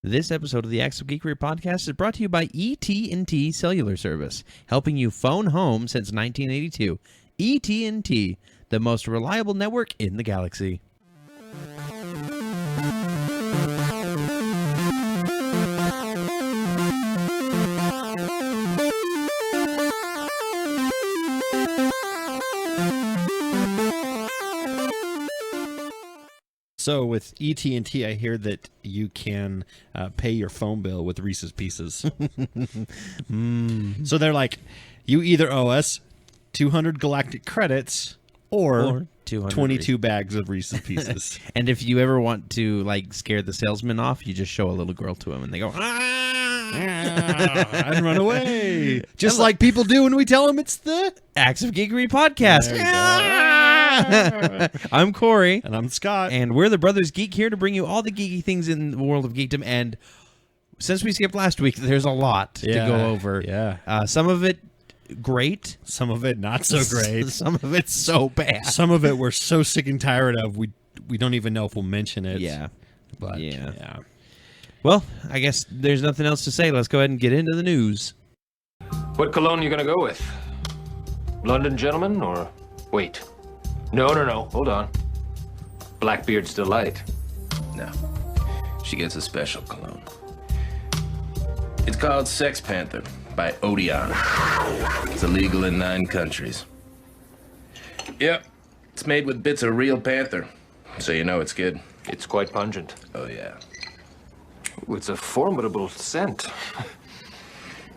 This episode of the Acts of Geekery podcast is brought to you by AT&T Cellular Service, helping you phone home since 1982. AT&T, the most reliable network in the galaxy. So with AT&T, I hear that you can pay your phone bill with Reese's Pieces. So they're like, you either owe us 200 galactic credits or 22 bags of Reese's Pieces. And if you ever want to scare the salesman off, you just show a little girl to him and they go, and run away. Just like people do when we tell them it's the Acts of Geekery podcast. I'm Corey. And I'm Scott. And we're the Brothers Geek here to bring you all the geeky things in the world of geekdom. And since we skipped last week, there's a lot to go over. Yeah. Some of it great. Some of it not so great. Some of it so bad. Some of it we're so sick and tired of, we don't even know if we'll mention it. Yeah. But yeah. Well, I guess there's nothing else to say. Let's go ahead and get into the news. What cologne are you going to go with? London Gentleman or... Wait. No. Hold on. Blackbeard's Delight. No. She gets a special cologne. It's called Sex Panther by Odeon. It's illegal in 9 countries. Yep. It's made with bits of real panther. So you know it's good. It's quite pungent. Oh, yeah. Ooh, it's a formidable scent.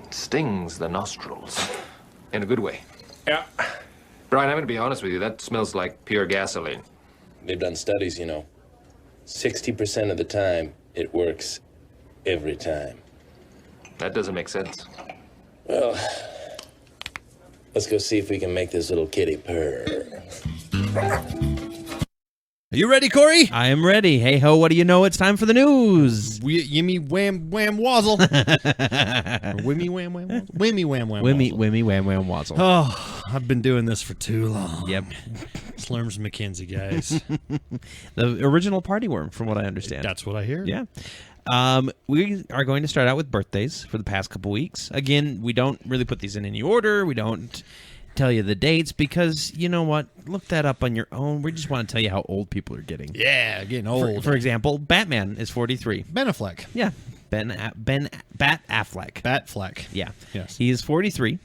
It stings the nostrils. In a good way. Yeah. Brian, I'm going to be honest with you. That smells like pure gasoline. They've done studies, 60% of the time, it works every time. That doesn't make sense. Well, let's go see if we can make this little kitty purr. Are you ready, Corey? I am ready. Hey ho, what do you know? It's time for the news. Yimmy wham wham wazzle. Wimmy wham wham wazzle. Wimmy wham wham Wimmy wazzle. wham wazzle. Oh, I've been doing this for too long. Yep. Slurms McKenzie, guys. The original party worm, from what I understand. That's what I hear. Yeah. We are going to start out with birthdays for the past couple weeks. Again, we don't really put these in any order. We don't tell you the dates because, you know what? Look that up on your own. We just want to tell you how old people are getting. Yeah, getting old. For example, Batman is 43. Ben Affleck. Yeah. Bat Affleck. Batfleck. Yeah. Yes. He is 43.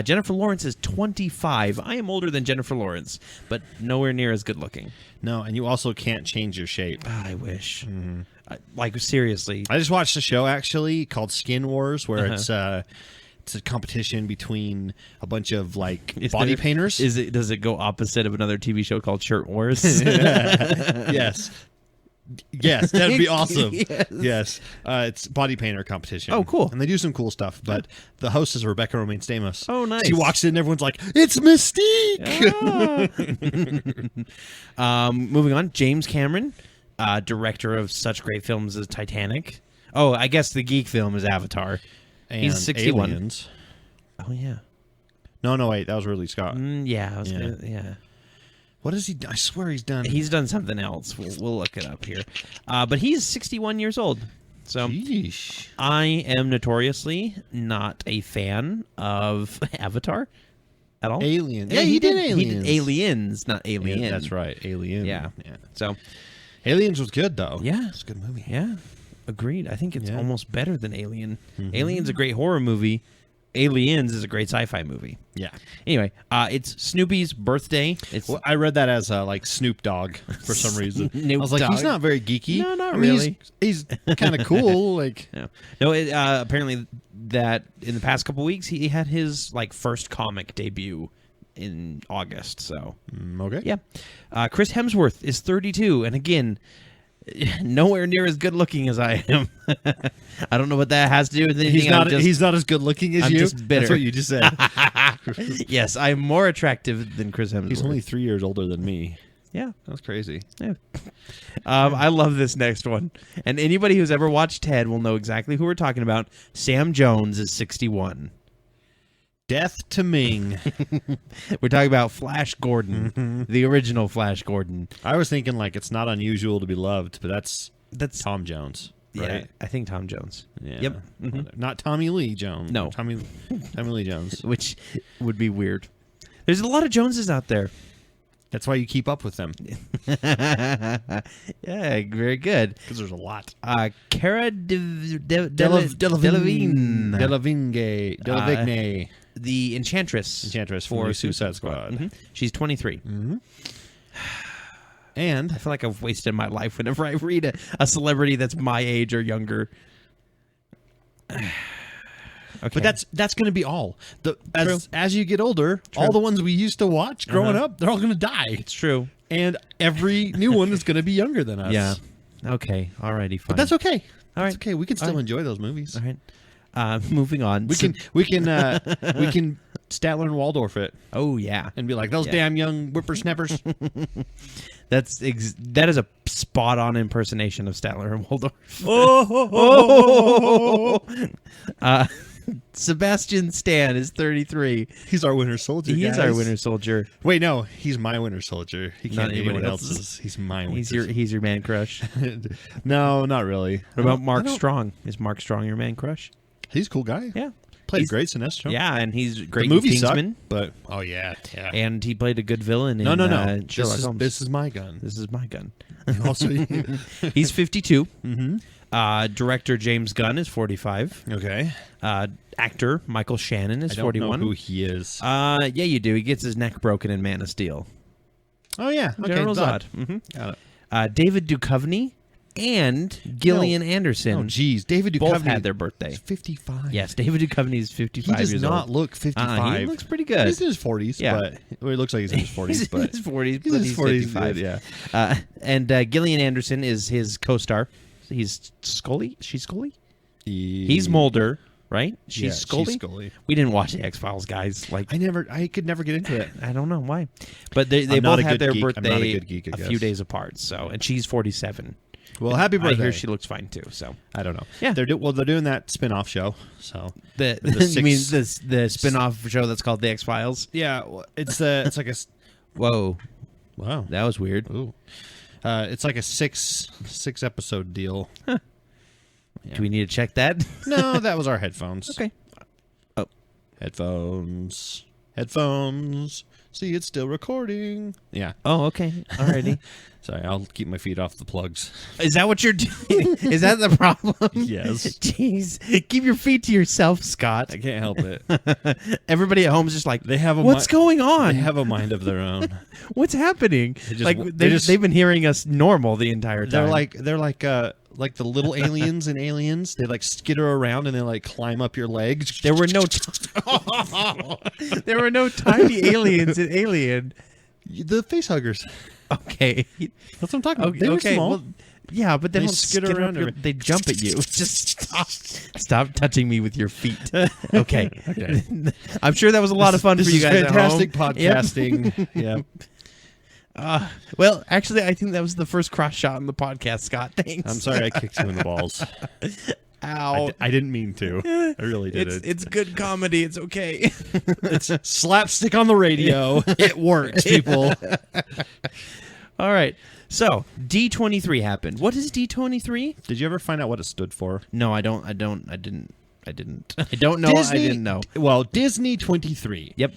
Jennifer Lawrence is 25. I am older than Jennifer Lawrence, but nowhere near as good looking. No, and you also can't change your shape. I wish. Mm-hmm. Seriously. I just watched a show, actually, called Skin Wars, where it's a competition between a bunch of body painters. Does it go opposite of another TV show called Shirt Wars? Yes, that'd be awesome. Yes. It's body painter competition. Oh, cool. And they do some cool stuff, but the host is Rebecca Romaine Stamos. Oh, nice. She walks in and everyone's like, it's Mystique! Moving on, James Cameron, director of such great films as Titanic. Oh, I guess the geek film is Avatar. And he's 61. Aliens. Oh, yeah. No, wait, that was Ridley Scott. Yeah. What is he? I swear he's done. He's done something else. We'll look it up here. But he's 61 years old. So Sheesh. I am notoriously not a fan of Avatar at all. Aliens. Yeah, he did Aliens. He did Aliens, not Alien. Yeah, that's right. Alien. Yeah. So Aliens was good, though. Yeah. It's a good movie. Yeah. Agreed. I think it's almost better than Alien. Mm-hmm. Alien's a great horror movie. Aliens is a great sci-fi movie. Yeah. Anyway, it's Snoopy's birthday. I read that as Snoop Dogg for some reason. I was like, he's not very geeky. No, not really. He's kind of cool. No. Apparently that in the past couple weeks he had his first comic debut in August. So okay. Yeah. Chris Hemsworth is 32, and again, nowhere near as good looking as I am. I don't know what that has to do with anything. He's not as good looking as I'm you. Just bitter. That's what you just said. Yes, I'm more attractive than Chris Hemsworth. He's only 3 years older than me. Yeah, that's crazy. Yeah. I love this next one, and anybody who's ever watched Ted will know exactly who we're talking about. Sam Jones is 61. Death to Ming. We're talking about Flash Gordon, the original Flash Gordon. I was thinking it's not unusual to be loved, but that's Tom Jones. right? I think Tom Jones. Yeah. Yep. Mm-hmm. Not Tommy Lee Jones. No. Tommy Lee Jones. Which would be weird. There's a lot of Joneses out there. That's why you keep up with them. Yeah, very good. Because there's a lot. Cara Delevingne. Delevingne. The Enchantress. For Suicide Squad. Mm-hmm. She's 23. Mm-hmm. And I feel like I've wasted my life whenever I read a celebrity that's my age or younger. Okay. But that's going to be all. As you get older, all the ones we used to watch growing up, they're all going to die. It's true. And every new one is going to be younger than us. Yeah. Okay. Alrighty. Fine. But that's okay. All right. That's okay. We can still enjoy those movies. All right. Moving on. We can Statler and Waldorf it. Oh yeah. And be like, those damn young whippersnappers. That is a spot on impersonation of Statler and Waldorf. Sebastian Stan is 33. He's our winter soldier. He is our winter soldier. Wait, no, he's my winter soldier. He Not can't be anybody anyone else's. else's. He's my winter. He's your man crush. No, not really. What about Mark Strong? Is Mark Strong your man crush? He's a cool guy. Yeah. Played great Sinestro. Yeah, and he's great The movie in Kingsman. sucked, but oh yeah. And he played a good villain in No. Sherlock Holmes. This is my gun. This is my gun. Also, He's 52. Mm-hmm. Director James Gunn is 45. okay. Actor Michael Shannon is I don't 41. know who he is. Yeah, you do. He gets his neck broken in Man of Steel. Oh yeah. Okay. General Zod. Zod. Mm-hmm. Got it. David Duchovny and Gillian Anderson. Oh geez, David Duchovny both had their birthday. is 55. Yes, David Duchovny is 55 He does years not old. look 55. He looks pretty good. He's in his 40s, Yeah. but well, it looks like he's in his 40s. He's but in his 40s, he's but in his 40s, 55. yeah. And Gillian Anderson is his co-star. He's Scully. She's Scully. He's Mulder, right? She's Scully. She's Scully. We didn't watch the X-Files, guys. Like I could never get into it. I don't know why, but they I'm not both a had good their geek. I'm not a birthday good geek, I few guess. days apart. So, and she's 47. Well, happy birthday. I hear she looks fine too. So I don't know. Yeah. They're doing that spin-off show. So the six- you mean the spin-off show that's called the X-Files? yeah, well, it's like a Whoa, wow. that was weird. Ooh. It's like a six episode deal. Do we need to check that? No, that was our headphones. Okay. Headphones. See, it's still recording. Yeah. Oh, okay. Alrighty. Sorry, I'll keep my feet off the plugs. Is that what you're doing? Is that the problem? Yes. Jeez. Keep your feet to yourself, Scott. I can't help it. Everybody at home is just like, They have a what's going on? They have a mind of their own. What's happening? just- They've been hearing us normal the entire time. They're like the little aliens in Aliens. They like skitter around and they like climb up your legs. There were no tiny aliens in Alien. The face huggers. Okay. That's what I'm talking about. Okay. They were small. Well, yeah, but they don't skid skid around around. every- They jump at you. Just stop touching me with your feet. Okay. Okay. I'm sure that was a lot of fun This for you is guys. fantastic at home. Yep. podcasting. Yeah. Well, actually, I think that was the first cross shot in the podcast, Scott. Thanks. I'm sorry I kicked you in the balls. Ow. I didn't mean to. I really didn't. It's good comedy. It's okay. It's slapstick on the radio. It works, people. All right. So D23 happened. What is D23? Did you ever find out what it stood for? No, I don't know. I didn't know. Well, Disney 23. Yep.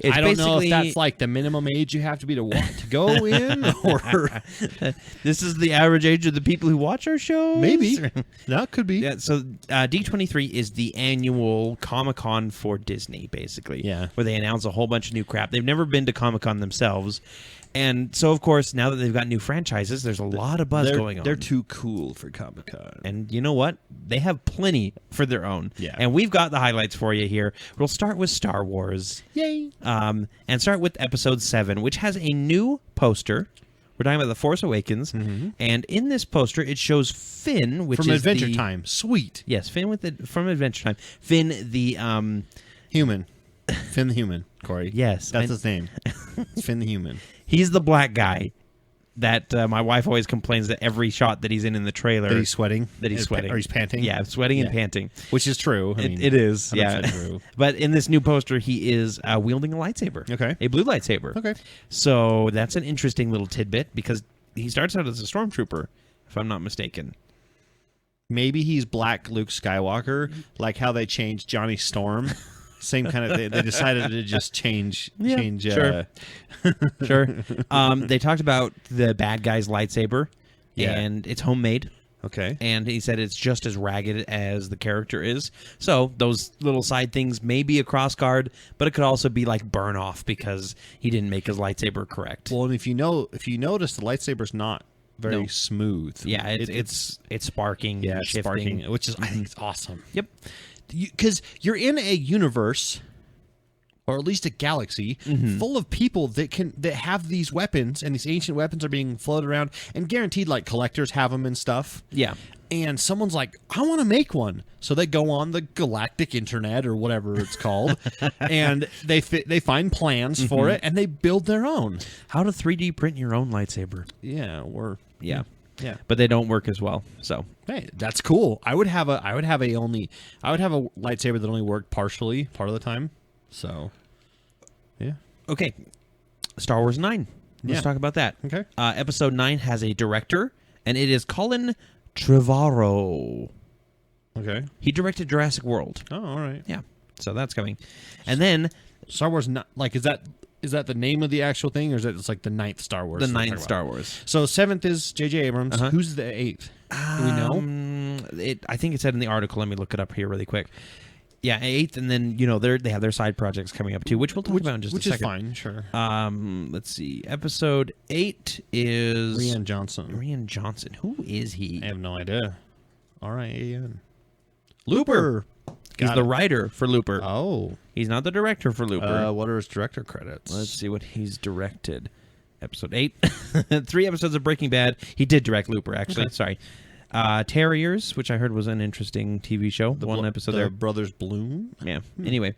It's I don't know if basically- that's like the minimum age you have to be to go in, or This is the average age of the people who watch our shows? maybe. That could be. Yeah, so D23 is the annual Comic-Con for Disney, basically. Yeah. Where they announce a whole bunch of new crap. They've never been to Comic-Con themselves. And so, of course, now that they've got new franchises, there's a lot of buzz going on. They're too cool for Comic-Con. And you know what? They have plenty for their own. Yeah. And we've got the highlights for you here. We'll start with Star Wars. Yay. And start with Episode 7, which has a new poster. We're talking about The Force Awakens. Mm-hmm. And in this poster, it shows Finn, which From is Adventure Time. Sweet. Yes, Finn from Adventure Time. Finn, the... Human. Finn the Human, Corey. Yes. That's his name. It's Finn the Human. He's the black guy that my wife always complains that every shot that he's in the trailer... That he's sweating. That he's sweating. Or he's panting. Yeah, sweating and panting. Which is true. I mean, It is, 100% yeah. true. But in this new poster, he is wielding a lightsaber. Okay. A blue lightsaber. Okay. So that's an interesting little tidbit because he starts out as a stormtrooper, if I'm not mistaken. maybe he's Black Luke Skywalker, like how they changed Johnny Storm. Same kind of. They decided to just change. Sure. Sure. They talked about the bad guy's lightsaber, and it's homemade. Okay. And he said it's just as ragged as the character is. So those little side things may be a cross guard, but it could also be like burn off because he didn't make his lightsaber correct. Well, and if you notice, the lightsaber's not very smooth. Yeah, it's sparking. Yeah, and shifting. sparking, which is I think it's awesome. Yep. Because you're in a universe, or at least a galaxy, full of people that have these weapons, and these ancient weapons are being floated around, and guaranteed like collectors have them and stuff. Yeah. And someone's like, I want to make one. So they go on the galactic internet or whatever it's called, and they find plans for it, and they build their own. How to 3D print your own lightsaber. Yeah, Yeah. Yeah. But they don't work as well. So hey, that's cool. I would have a lightsaber that only worked partially part of the time. So yeah. okay. Star Wars 9. Let's talk about that. Okay. Episode 9 has a director, and it is Colin Trevorrow. Okay. He directed Jurassic World. Oh, all right. Yeah. So that's coming. And then Star Wars, not like is that the name of the actual thing, or is that it's like the 9th Star Wars? the 9th Star Wars. So 7th is J.J. Abrams. Who's the 8th? Do we know? I think it said in the article. Let me look it up here really quick. Yeah, 8th, and then they have their side projects coming up too, which we'll talk about in just a second. Which is fine, sure. Let's see. Episode 8 is Rian Johnson. Rian Johnson. Who is he? I have no idea. R-I-A-N. Looper. He's the writer for Looper. Oh. He's not the director for Looper. What are his director credits? Let's see what he's directed. Episode 8. 3 episodes of Breaking Bad. He did direct Looper, actually. Okay. Sorry. Terriers, which I heard was an interesting TV show. One episode there. Brothers Bloom? Yeah. Anyway.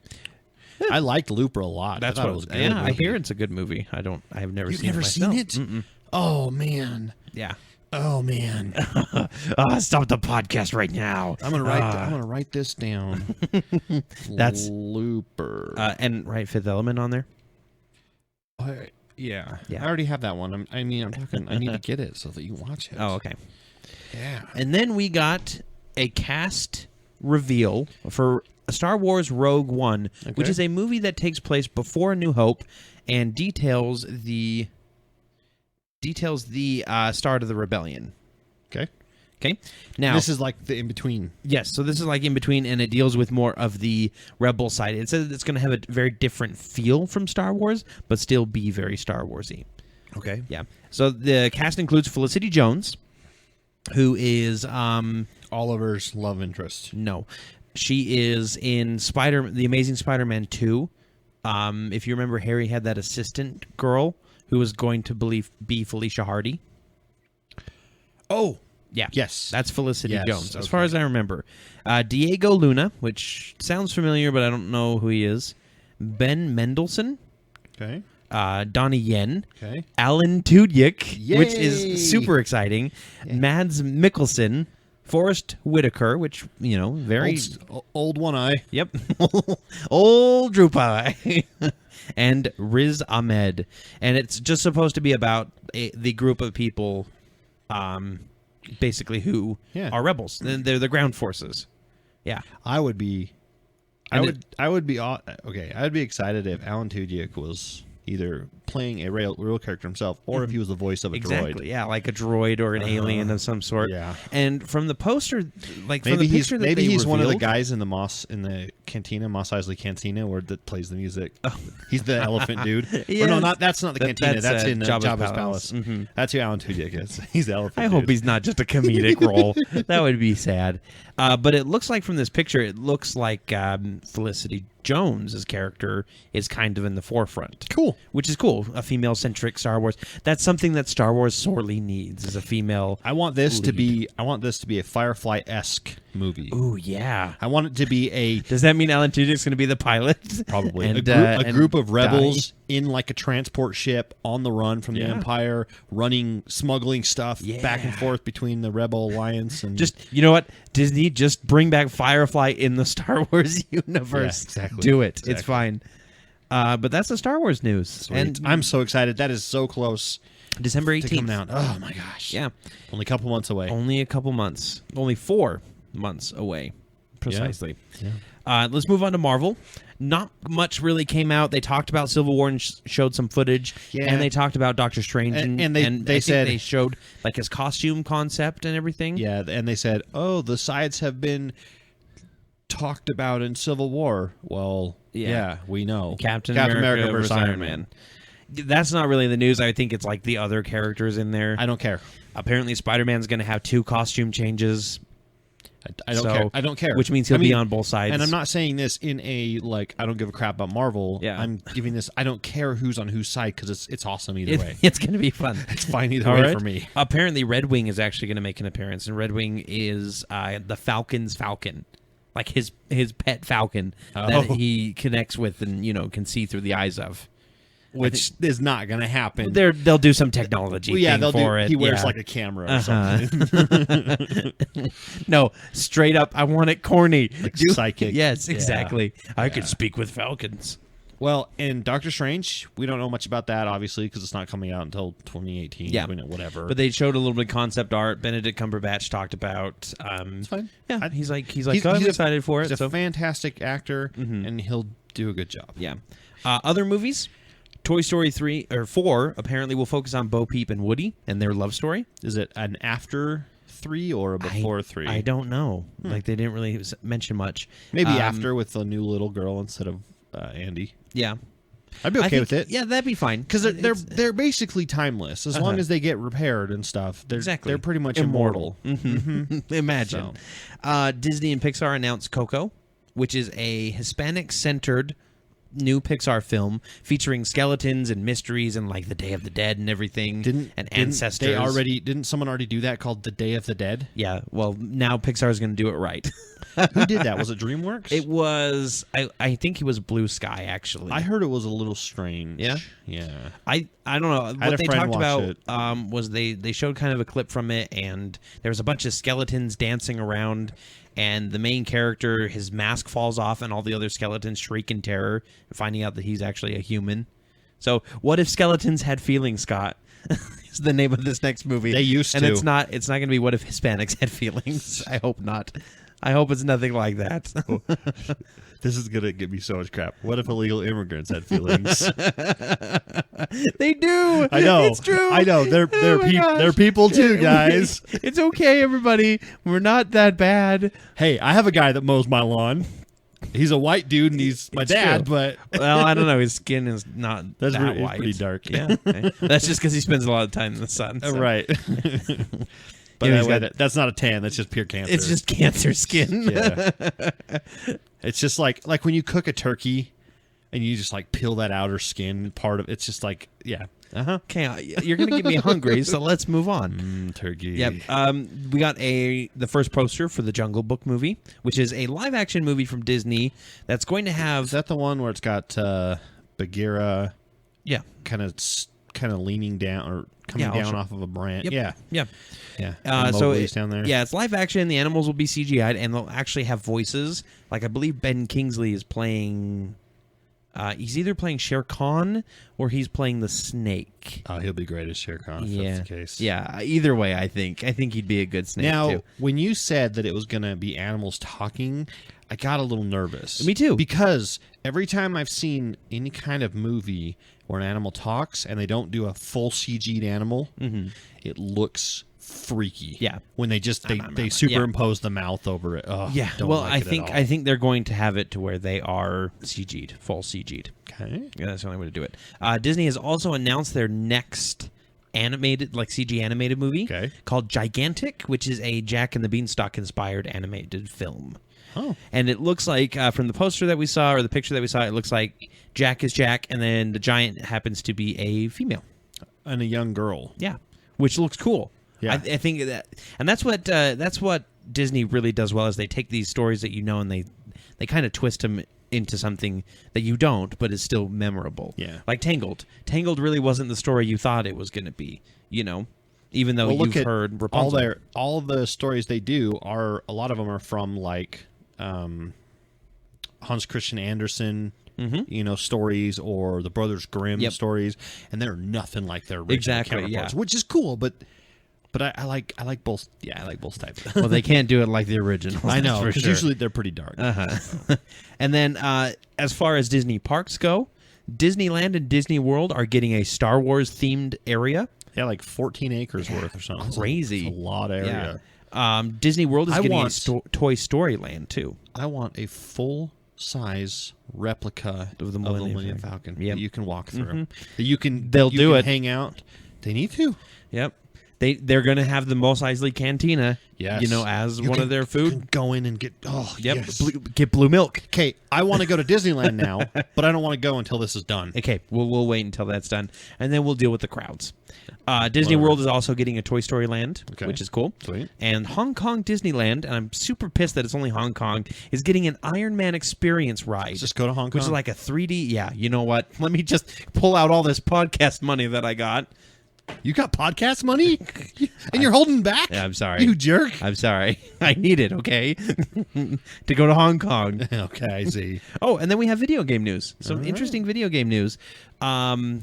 I liked Looper a lot. That's what it was good. Yeah, I hear it's a good movie. I've never seen it myself. You've never seen it? Oh, man. Yeah. Oh, man. Stop the podcast right now. I'm gonna write this down. That's Looper. And write Fifth Element on there. Yeah. I already have that one. I'm talking. I need to get it so that you can watch it. Oh, okay. Yeah. And then we got a cast reveal for Star Wars Rogue One, which is a movie that takes place before A New Hope and details the start of the rebellion. Okay. Now this is like the in between. Yes, so this is like in between, and it deals with more of the rebel side. It says it's going to have a very different feel from Star Wars, but still be very Star Warsy. Okay. Yeah. So the cast includes Felicity Jones, who is Oliver's love interest. No, she is in the Amazing Spider-Man 2. If you remember, Harry had that assistant girl who was going to be Felicia Hardy. Oh, yeah. Yes. That's Felicity Jones, as far as I remember. Diego Luna, which sounds familiar, but I don't know who he is. Ben Mendelsohn. Okay. Donnie Yen. Okay. Alan Tudyk, Yay! which is super exciting. Yeah. Mads Mikkelsen. Forrest Whitaker, which, very... Old one eye. Yep. Old droop eye. And Riz Ahmed. And it's just supposed to be about the group of people... basically who are rebels. They're the ground forces. Yeah. I would be excited if Alan Tudyk was either playing a real character himself, or if he was the voice of a droid. Yeah, like a droid or an alien of some sort. Yeah. And from the poster, maybe he's one of the guys in the cantina, Mos Eisley Cantina, that plays the music. Oh. He's the elephant dude. Yes. Or no, that's not the cantina. That's in Jabba's Palace. Mm-hmm. That's who Alan Tudyk is. He's the elephant. I hope he's not just a comedic role. That would be sad. But it looks like from this picture, it looks like Felicity Jones's character is kind of in the forefront. Cool. Which is cool. A female-centric Star Wars. That's something that Star Wars sorely needs, is a female I want this lead. to be a Firefly-esque movie. Ooh, yeah. I want it to be a... Does that mean Alan Tudyk's going to be the pilot? Probably. And, a group of rebels in like a transport ship on the run from the Empire, smuggling stuff back and forth between the Rebel Alliance. And just, you know what? Disney, just bring back Firefly in the Star Wars universe. Yeah, exactly. Do it. Exactly. It's fine. But that's the Star Wars news. Sweet. And I'm so excited. That is so close. December 18th. To come out. Oh, my gosh. Yeah. Only a couple months away. Only a couple months. Only 4 months away, precisely. Yeah. Let's move on to Marvel. Not much really came out. They talked about Civil War and showed some footage, and they talked about Doctor Strange, and they said they showed like his costume concept and everything. Yeah, and they said, "Oh, the sides have been talked about in Civil War." Well, yeah we know. Captain America versus Iron Man. That's not really the news. I think it's like the other characters in there. I don't care. Apparently, Spider-Man's going to have 2 costume changes. I don't care. I don't care. Which means he'll be on both sides. And I'm not saying this in a, like, I don't give a crap about Marvel. Yeah. I'm giving this, I don't care who's on whose side because it's awesome either way. It's going to be fun. It's fine either way for me. Apparently, Red Wing is actually going to make an appearance, and Red Wing is the Falcon's Falcon. Like his pet falcon that he connects with and, can see through the eyes of. Which is not going to happen. They'll do some technology thing for it. He wears like a camera or something. No, straight up, I want it corny. Like psychic. Yes, exactly. Yeah. I could speak with falcons. Well, in Doctor Strange, we don't know much about that, obviously, because it's not coming out until 2018. Yeah. Whatever. But they showed a little bit of concept art. Benedict Cumberbatch talked about... it's fine. Yeah, he's excited for it. He's a fantastic actor, and he'll do a good job. Yeah. Other movies... Toy Story 3 or 4 apparently will focus on Bo Peep and Woody and their love story. Is it an after 3 or a before 3? I don't know. Like they didn't really mention much. Maybe after with the new little girl instead of Andy. Yeah. I'd be okay with it. Yeah, that'd be fine because they're basically timeless as long as they get repaired and stuff. They're pretty much immortal. Imagine. So. Disney and Pixar announced Coco, which is a Hispanic-centered new Pixar film featuring skeletons and mysteries and like the Day of the Dead and everything ancestors. Didn't someone already do that called The Day of the Dead? Yeah. Well, now Pixar is going to do it right. Who did that? Was it DreamWorks? It was. I think it was Blue Sky. Actually, I heard it was a little strange. Yeah. Yeah. I don't know what they talked about. Was they showed kind of a clip from it, and there was a bunch of skeletons dancing around. And the main character, his mask falls off, and all the other skeletons shriek in terror, finding out that he's actually a human. So, what if skeletons had feelings, Scott? Is the name of this next movie. They used to. And it's not going to be what if Hispanics had feelings. I hope not. I hope it's nothing like that. This is going to give me so much crap. What if illegal immigrants had feelings? They do. I know. It's true. I know. They're people too, guys. It's okay, everybody. We're not that bad. Hey, I have a guy that mows my lawn. He's a white dude, and he's my dad, but... Well, I don't know. His skin is not that white. It's pretty dark. Yeah. Okay. That's just because he spends a lot of time in the sun. So. Right. But anyway, that's not a tan. That's just pure cancer. It's just cancer skin. Yeah. It's just like when you cook a turkey and you just like peel that outer skin part of it's just like, yeah. Okay, you're going to get me hungry, so let's move on. Turkey. Yep. We got the first poster for the Jungle Book movie, which is a live-action movie from Disney that's going to have... Is that the one where it's got Bagheera kind of leaning down or coming down off of a branch? Yep. Yeah. So it's down there. Yeah, it's live action. The animals will be CGI'd, and they'll actually have voices. Like I believe Ben Kingsley is playing. He's either playing Shere Khan or he's playing the snake. Oh, he'll be great as Shere Khan if that's the case. Yeah, either way, I think he'd be a good snake. Now, too. When you said that it was going to be animals talking, I got a little nervous. Me too. Because every time I've seen any kind of movie where an animal talks and they don't do a full CG'd animal, it looks freaky. Yeah. When they just they superimpose the mouth over it. Oh, yeah. Well, I think they're going to have it to where they are CG'd, full CG'd. Okay. Yeah, that's the only way to do it. Disney has also announced their next animated, like CG animated movie called Gigantic, which is a Jack and the Beanstalk inspired animated film. Oh. And it looks like from the poster that we saw or the picture that we saw, it looks like Jack is Jack, and then the giant happens to be a female and a young girl. Yeah, which looks cool. Yeah, I think that, and that's what Disney really does well is they take these stories that and they kind of twist them into something that you don't, but is still memorable. Yeah, like Tangled. Tangled really wasn't the story you thought it was going to be. Even though you've heard Rapunzel. All the stories they do a lot of them are from like Hans Christian Andersen. stories or the Brothers Grimm stories, and they're nothing like their original counterparts, which is cool. But I like both. Yeah, I like both types. Well, they can't do it like the original. I know, because usually they're pretty dark. And then as far as Disney parks go, Disneyland and Disney World are getting a Star Wars themed area. Yeah, like 14 acres worth or something. Crazy. It's a lot of area. Yeah. Disney World is getting a Toy Story Land, too. I want a full-size replica of the Millennium Falcon that you can walk through. That you can hang out. They need to. Yep. They're going to have the Mos Eisley Cantina, as one of their food. You can go in and get, get blue milk. Okay, I want to go to Disneyland now, but I don't want to go until this is done. Okay, we'll wait until that's done, and then we'll deal with the crowds. Disney World is also getting a Toy Story Land, which is cool. Sweet. And Hong Kong Disneyland, and I'm super pissed that it's only Hong Kong, is getting an Iron Man experience ride. Let's just go to Hong Kong. Which is like a 3D. Yeah, you know what? Let me just pull out all this podcast money that I got. You got podcast money? And you're holding back? Yeah, I'm sorry. You jerk. I'm sorry. I need it, okay? To go to Hong Kong. Okay, I see. Oh, and then we have video game news. Some interesting video game news from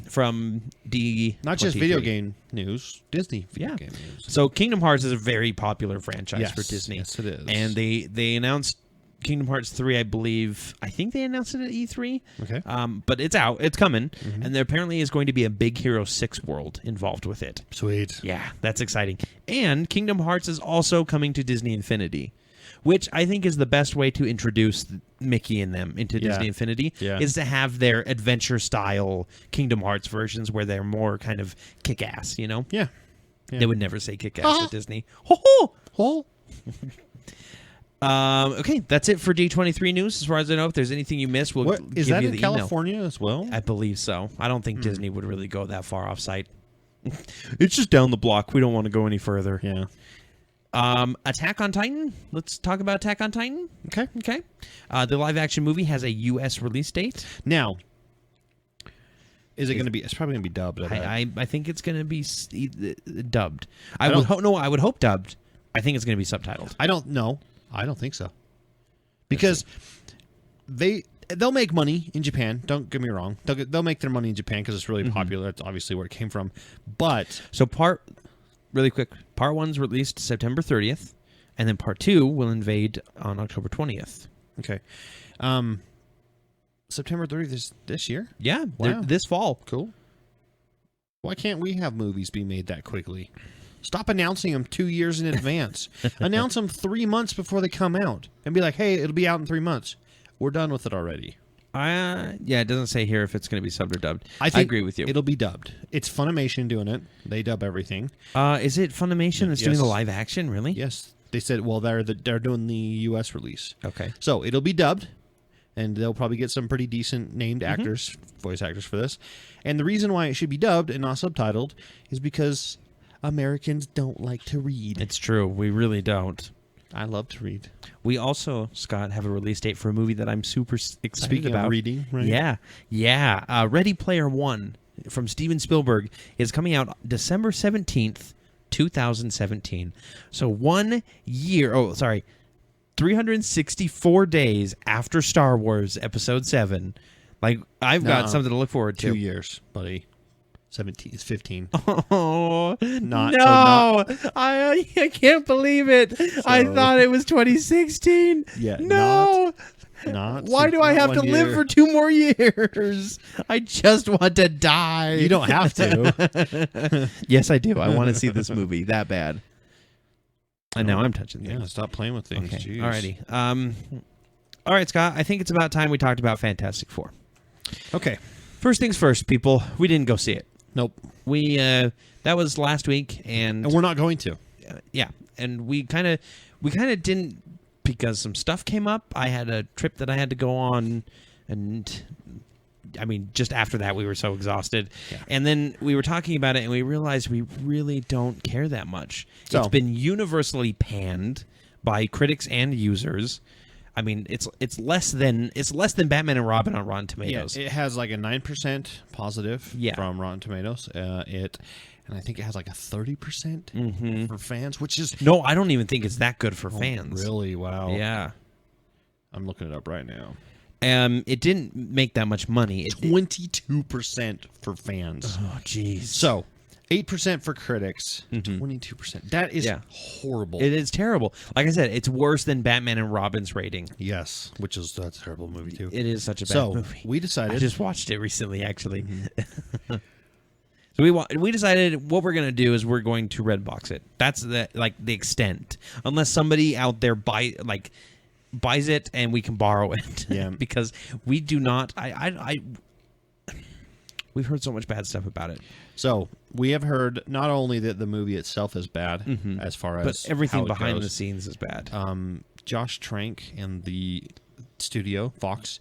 D23. Not just video game news, Disney video game news. So Kingdom Hearts is a very popular franchise for Disney. Yes, it is. And they announced Kingdom Hearts 3, I believe. I think they announced it at E3. Okay. But it's out. It's coming. And there apparently is going to be a Big Hero 6 world involved with it. Sweet. Yeah, that's exciting. And Kingdom Hearts is also coming to Disney Infinity, which I think is the best way to introduce Mickey and them into Disney Infinity, is to have their adventure-style Kingdom Hearts versions where they're more kind of kick-ass, Yeah. They would never say kick-ass at Disney. Ho-ho! Okay, that's it for D23 news. As far as I know, if there's anything you missed, we'll give you the email. Is that in California as well? I believe so. I don't think Disney would really go that far off-site. It's just down the block. We don't want to go any further. Yeah. Attack on Titan. Let's talk about Attack on Titan. Okay. The live-action movie has a U.S. release date. Now, is it going to be? It's probably going to be dubbed. I think it's going to be dubbed. I would hope dubbed. I think it's going to be subtitled. I don't know. I don't think so. Because they'll make money in Japan. Don't get me wrong. They'll make their money in Japan because it's really popular. That's obviously where it came from. But really quick, part 1's released September 30th, and then part 2 will invade on October 20th. Okay. September 30th is this year? Yeah, this fall. Cool. Why can't we have movies be made that quickly? Stop announcing them 2 years in advance. Announce them 3 months before they come out. And be like, hey, it'll be out in 3 months. We're done with it already. It doesn't say here if it's going to be subbed or dubbed. I agree with you. It'll be dubbed. It's Funimation doing it. They dub everything. Is it Funimation that's doing the live action, really? Yes. They said, well, they're doing the U.S. release. Okay. So it'll be dubbed, and they'll probably get some pretty decent named actors, voice actors for this. And the reason why it should be dubbed and not subtitled is because Americans don't like to read. It's true. We really don't. I love to read. We also, Scott, have a release date for a movie that I'm super excited about. Speaking of reading, right? Yeah. Ready Player One from Steven Spielberg is coming out December 17th, 2017. So 1 year, 364 days after Star Wars Episode 7. Like, I've got something to look forward to. 2 years, buddy. 17 is 15. Oh, I can't believe it. I thought it was 2016. Yeah, no. Not. Why do I have to live for 2 more years? I just want to die. You don't have to. Yes, I do. I want to see this movie that bad. And now I'm touching things. Yeah, stop playing with things. Okay. Jeez. Alrighty. All right, Scott. I think it's about time we talked about Fantastic Four. Okay. First things first, people. We didn't go see it. Nope. We that was last week, and we're not going to. Yeah, and we kind of didn't because some stuff came up. I had a trip that I had to go on, and I mean, just after that, we were so exhausted. Yeah. And then we were talking about it, and we realized we really don't care that much. So, it's been universally panned by critics and users. I mean, it's less than Batman and Robin on Rotten Tomatoes. Yeah, it has like a 9% positive from Rotten Tomatoes. And I think it has like a 30% for fans, which is no, I don't even think it's that good for fans. Really? Wow. Yeah, I'm looking it up right now. It didn't make that much money. 22% for fans. Oh, jeez. So 8% for critics, 22%. That is horrible. It is terrible. Like I said, it's worse than Batman and Robin's rating. Yes, which is a terrible movie too. It is such a bad movie. We decided. I just watched it recently, actually. So we decided what we're going to do is we're going to Redbox it. That's the extent. Unless somebody out there buys it and we can borrow it. Yeah. Because we do not. We've heard so much bad stuff about it. So we have heard not only that the movie itself is bad, as far as but everything how it behind goes. the scenes is bad. Josh Trank and the studio Fox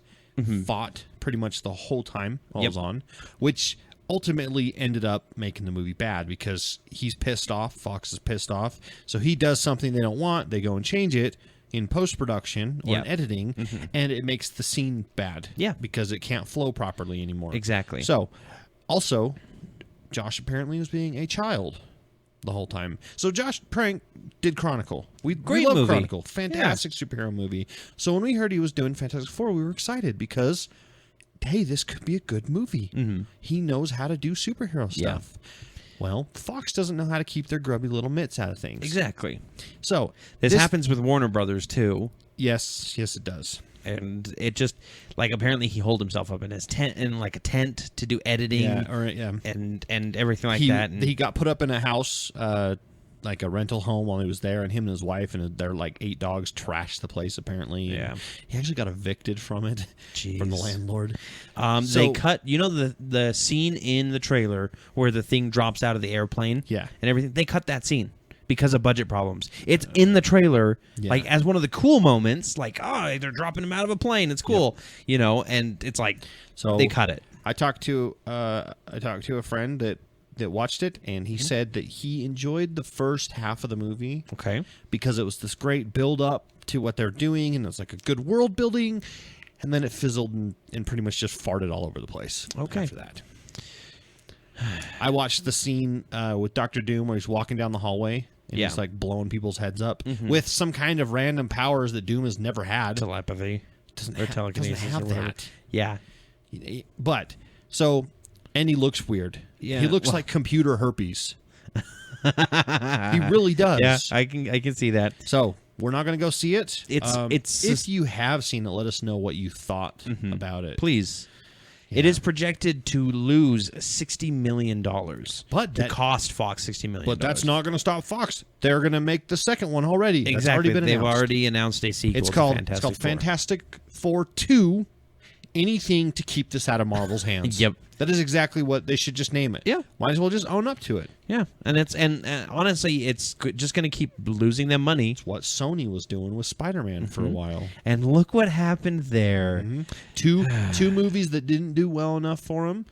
fought pretty much the whole time while it was on, which ultimately ended up making the movie bad because he's pissed off. Fox is pissed off, so he does something they don't want. They go and change it in post-production or in editing, and it makes the scene bad. Yeah, because it can't flow properly anymore. Exactly. So, also, Josh apparently was being a child the whole time. So Josh Trank did Chronicle. We love movie. Chronicle. Fantastic superhero movie. So when we heard he was doing Fantastic Four, we were excited because, hey, this could be a good movie. He knows how to do superhero stuff. Well, Fox doesn't know how to keep their grubby little mitts out of things. Exactly. So this happens with Warner Brothers too. Yes, it does. And it just apparently he holed himself up in his tent a tent to do editing, and everything like that. And he got put up in a house, like a rental home, while he was there, and him and his wife and their 8 dogs trashed the place. Apparently, yeah. He actually got evicted from it from the landlord. They cut, the scene in the trailer where the thing drops out of the airplane, and everything. They cut that scene because of budget problems. It's in the trailer, as one of the cool moments, they're dropping him out of a plane. It's cool, and it's so they cut it. I talked to a friend that watched it, and he said that he enjoyed the first half of the movie. Okay. Because it was this great build up to what they're doing, and it was like a good world building, and then it fizzled and pretty much just farted all over the place. Okay. After that. I watched the scene with Dr. Doom where he's walking down the hallway and he's blowing people's heads up with some kind of random powers that Doom has never had. Telepathy. Or telekinesis. Doesn't have that. Yeah. But, and he looks weird. Yeah. He looks like computer herpes. He really does. Yeah, I can see that. So, we're not going to go see it. It's if you have seen it, let us know what you thought about it. Please. Yeah. It is projected to lose $60 million. But to cost Fox $60 million. But that's not going to stop Fox. They're going to make the second one already. Exactly. That's already been announced. They've already announced a sequel. It's called Fantastic Four 2. Anything to keep this out of Marvel's hands. Yep. That is exactly what they should just name it. Yeah. Might as well just own up to it. Yeah. And honestly, it's just going to keep losing them money. It's what Sony was doing with Spider-Man for a while. And look what happened there. Two movies that didn't do well enough for them.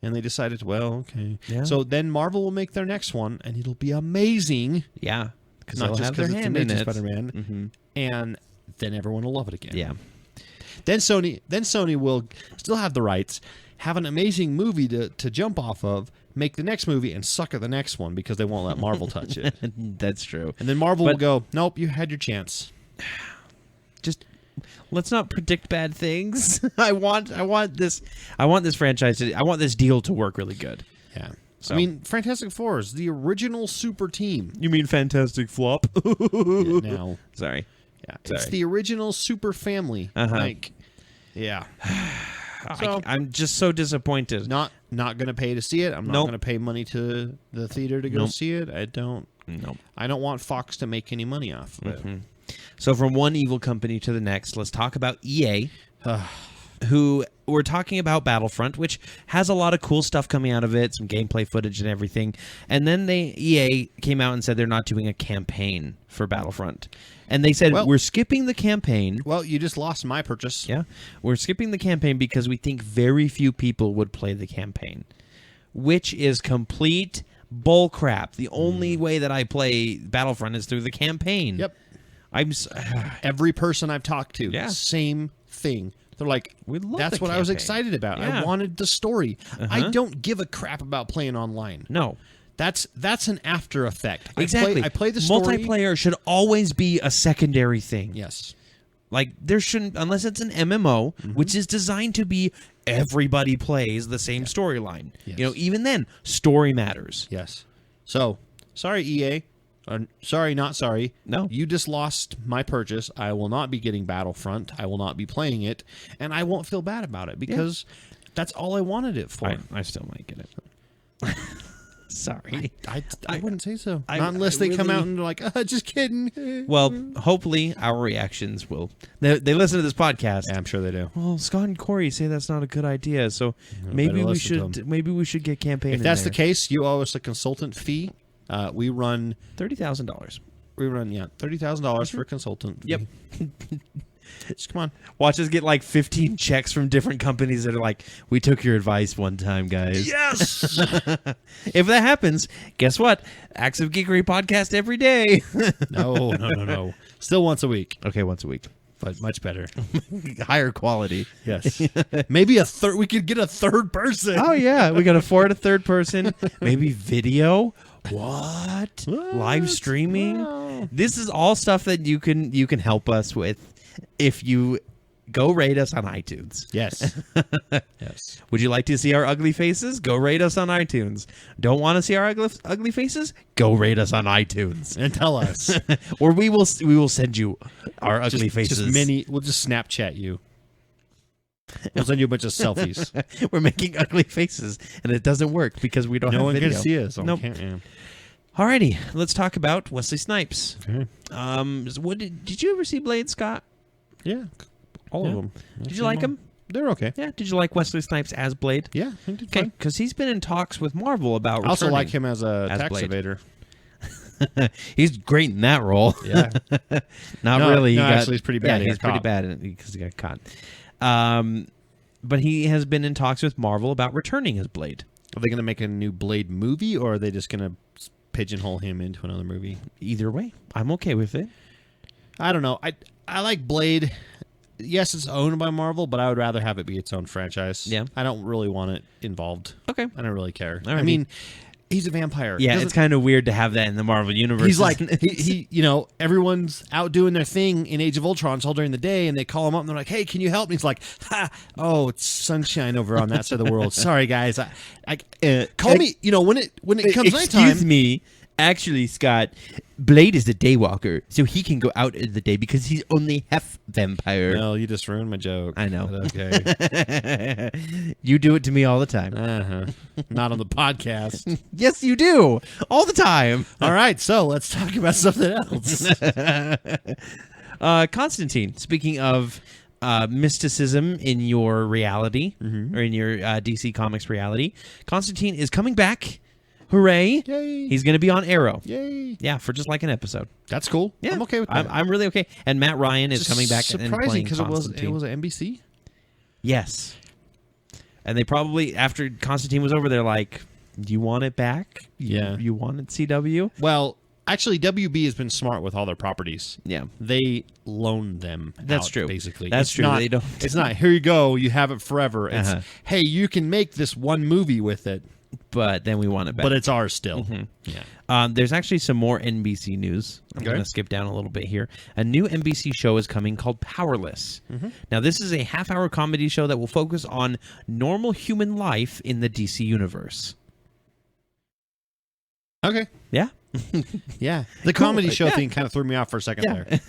And they decided, okay. Yeah. So then Marvel will make their next one, and it'll be amazing. Yeah. Not just because it's Amazing Spider-Man. And then everyone will love it again. Yeah. Then Sony will still have the rights, have an amazing movie to jump off of, make the next movie, and suck at the next one because they won't let Marvel touch it. That's true. And then Marvel will go, nope, you had your chance. Just let's not predict bad things. I want this franchise I want this deal to work really good. Yeah. So. I mean, Fantastic Four is the original super team. You mean Fantastic Flop? No. Sorry. Yeah, it's the original super family. Yeah. So, I'm just so disappointed. Not going to pay to see it. I'm not going to pay money to the theater to go see it. I don't want Fox to make any money off of it. So from one evil company to the next, let's talk about EA, who we're talking about Battlefront, which has a lot of cool stuff coming out of it, some gameplay footage and everything. And then EA came out and said they're not doing a campaign for Battlefront. And they said, we're skipping the campaign. Well, you just lost my purchase. Yeah. We're skipping the campaign because we think very few people would play the campaign, which is complete bullcrap. The only way that I play Battlefront is through the campaign. Yep. Every person I've talked to, same thing. They're like, that's what I was excited about. Yeah. I wanted the story. I don't give a crap about playing online. No. That's an after effect. Exactly. I play the story. Multiplayer should always be a secondary thing. Yes. Like, there shouldn't, unless it's an MMO, which is designed to be everybody plays the same storyline. Yes. You know, even then, story matters. Yes. So, sorry, EA. Sorry, not sorry. No. You just lost my purchase. I will not be getting Battlefront. I will not be playing it. And I won't feel bad about it because that's all I wanted it for. I still might get it. Sorry. I wouldn't say so. Not unless they come out and they're like, just kidding. Well, hopefully our reactions will. They listen to this podcast. Yeah, I'm sure they do. Well, Scott and Corey say that's not a good idea, so maybe we should get campaign. If that's the case, you owe us a consultant fee. We run $30,000. We run $30,000 for a consultant. Yep. Just come on. Watch us get like 15 checks from different companies that are like, we took your advice one time, guys. Yes. If that happens, guess what? Acts of Geekery podcast every day. No. Still once a week. Okay, once a week. But much better. Higher quality. Yes. Maybe we could get a third person. Oh, yeah. We can afford a third person. Maybe video. What? Live streaming? Wow. This is all stuff that you can help us with if you go rate us on iTunes. Yes. Yes. Would you like to see our ugly faces? Go rate us on iTunes. Don't want to see our ugly faces? Go rate us on iTunes and tell us. Or we will send you our ugly faces. We'll just Snapchat you. We'll send you a bunch of selfies. We're making ugly faces, and it doesn't work because we don't have video. No one can see us. Nope. Alrighty, let's talk about Wesley Snipes. Okay. Did you ever see Blade, Scott? Yeah, all of them. Did you like them? They're okay. Yeah. Did you like Wesley Snipes as Blade? Yeah, I did. Okay, because he's been in talks with Marvel about returning. I also like him as a tax Blade. evader. He's great in that role. Yeah. Not really. Actually, he's pretty bad. Yeah, he's pretty bad in it because he got caught. But he has been in talks with Marvel about returning as Blade. Are they going to make a new Blade movie, or are they just going to pigeonhole him into another movie? Either way, I'm okay with it. I don't know. I like Blade. Yes, it's owned by Marvel, but I would rather have it be its own franchise. Yeah. I don't really want it involved. Okay. I don't really care. All right. I mean, he's a vampire. Yeah, it's kind of weird to have that in the Marvel universe. He's like, he everyone's out doing their thing in Age of Ultron all during the day, and they call him up and they're like, "Hey, can you help me?" He's like, it's sunshine over on that side of the world. Sorry, guys. Call me. When it comes nighttime. Excuse me. Actually, Scott, Blade is a daywalker, so he can go out in the day because he's only half vampire. No, you just ruined my joke. I know. But okay. You do it to me all the time. Not on the podcast. Yes, you do. All the time. All right, so let's talk about something else. Constantine, speaking of mysticism in your reality, or in your DC Comics reality, Constantine is coming back. Hooray! Yay! He's going to be on Arrow. Yay! Yeah, for just like an episode. That's cool. Yeah, I'm okay with that. I'm really okay. And Matt Ryan is coming back and playing surprising because Constantine. it was an NBC. Yes, and they probably after Constantine was over, they're like, "Do you want it back? You want it CW?" Well, actually, WB has been smart with all their properties. Yeah, they loan them. That's out, true. Basically, that's true. They don't. It's not here you go. You have it forever. It's hey, you can make this one movie with it. But then we want it back. But it's ours still. Yeah. There's actually some more NBC news. I'm going to skip down a little bit here. A new NBC show is coming called Powerless. Now, this is a half-hour comedy show that will focus on normal human life in the DC universe. Okay. Yeah. Yeah. The comedy show thing kind of threw me off for a second there.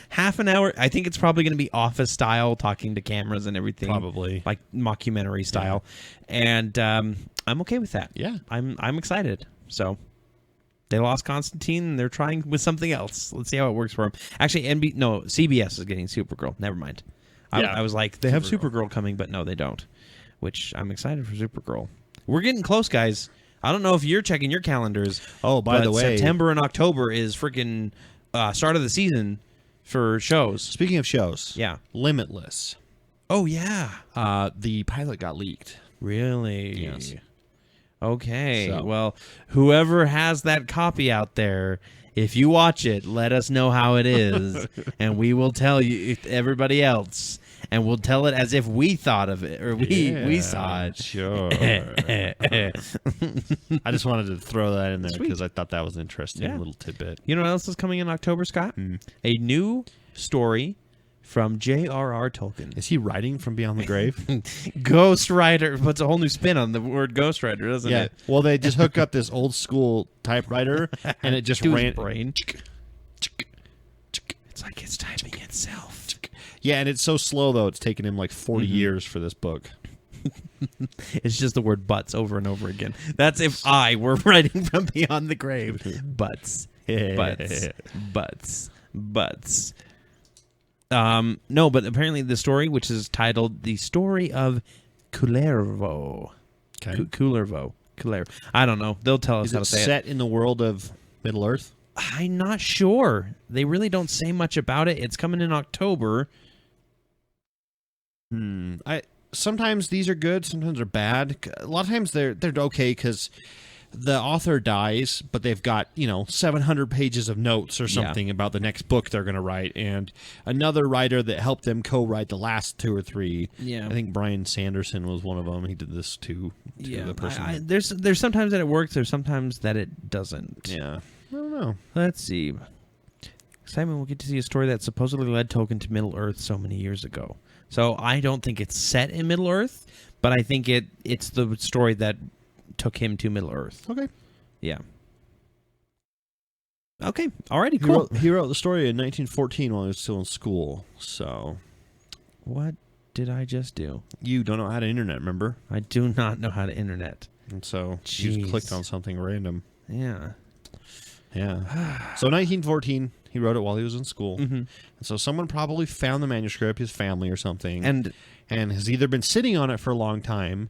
Half an hour. I think it's probably going to be Office style, talking to cameras and everything. Probably. Like mockumentary style. Yeah. And I'm okay with that. Yeah. I'm excited. So they lost Constantine and they're trying with something else. Let's see how it works for them. Actually, CBS is getting Supergirl. Never mind. I was like, they have Supergirl coming, but no, they don't. Which I'm excited for Supergirl. We're getting close, guys. I don't know if you're checking your calendars. Oh, by the way, September and October is freaking start of the season for shows. Speaking of shows, yeah, Limitless. Oh yeah, the pilot got leaked. Really? Yes. Okay. So. Well, whoever has that copy out there, if you watch it, let us know how it is, and we will tell you everybody else. And we'll tell it as if we thought of it, or we saw it. Sure. I just wanted to throw that in there because I thought that was an interesting little tidbit. You know what else is coming in October, Scott? A new story from J.R.R. Tolkien. Is he writing from beyond the grave? Ghost Rider puts a whole new spin on the word Ghost Rider, doesn't it? Well, they just hook up this old school typewriter, and it just ran. Brain. It's like it's typing itself. Yeah, and it's so slow though. It's taken him like 40 years for this book. It's just the word butts over and over again. That's if I were writing from beyond the grave. Butts. Butts. No, but apparently the story, which is titled The Story of Kullervo. Okay. Kullervo. I don't know. They'll tell us how to say it. Is it set in the world of Middle Earth? I'm not sure. They really don't say much about it. It's coming in October. Sometimes these are good, sometimes they're bad. A lot of times they're okay because the author dies, but they've got 700 pages of notes or something about the next book they're going to write, and another writer that helped them co-write the last 2 or 3. Yeah, I think Brian Sanderson was one of them. He did this too. The person. There's sometimes that it works. There's sometimes that it doesn't. Yeah, I don't know. Let's see. Simon will get to see a story that supposedly led Tolkien to Middle Earth so many years ago. So I don't think it's set in Middle Earth, but I think it's the story that took him to Middle Earth. Okay. Yeah. Okay. Alrighty, cool. He wrote the story in 1914 while he was still in school. So, what did I just do? You don't know how to internet, remember? I do not know how to internet. And so you just clicked on something random. Yeah. So 1914, he wrote it while he was in school. Mm-hmm. And so someone probably found the manuscript, his family or something, and has either been sitting on it for a long time,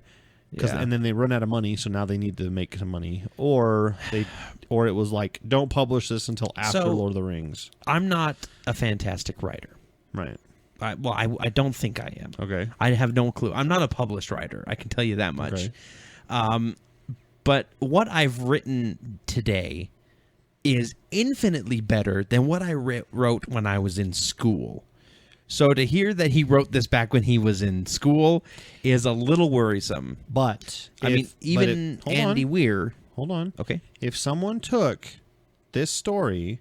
and then they run out of money, so now they need to make some money, or it was like, don't publish this until after Lord of the Rings. I'm not a fantastic writer. Right. I don't think I am. Okay. I have no clue. I'm not a published writer. I can tell you that much. Okay. But what I've written today is infinitely better than what I wrote when I was in school. So to hear that he wrote this back when he was in school is a little worrisome. But even Andy Weir. Hold on. Okay. If someone took this story,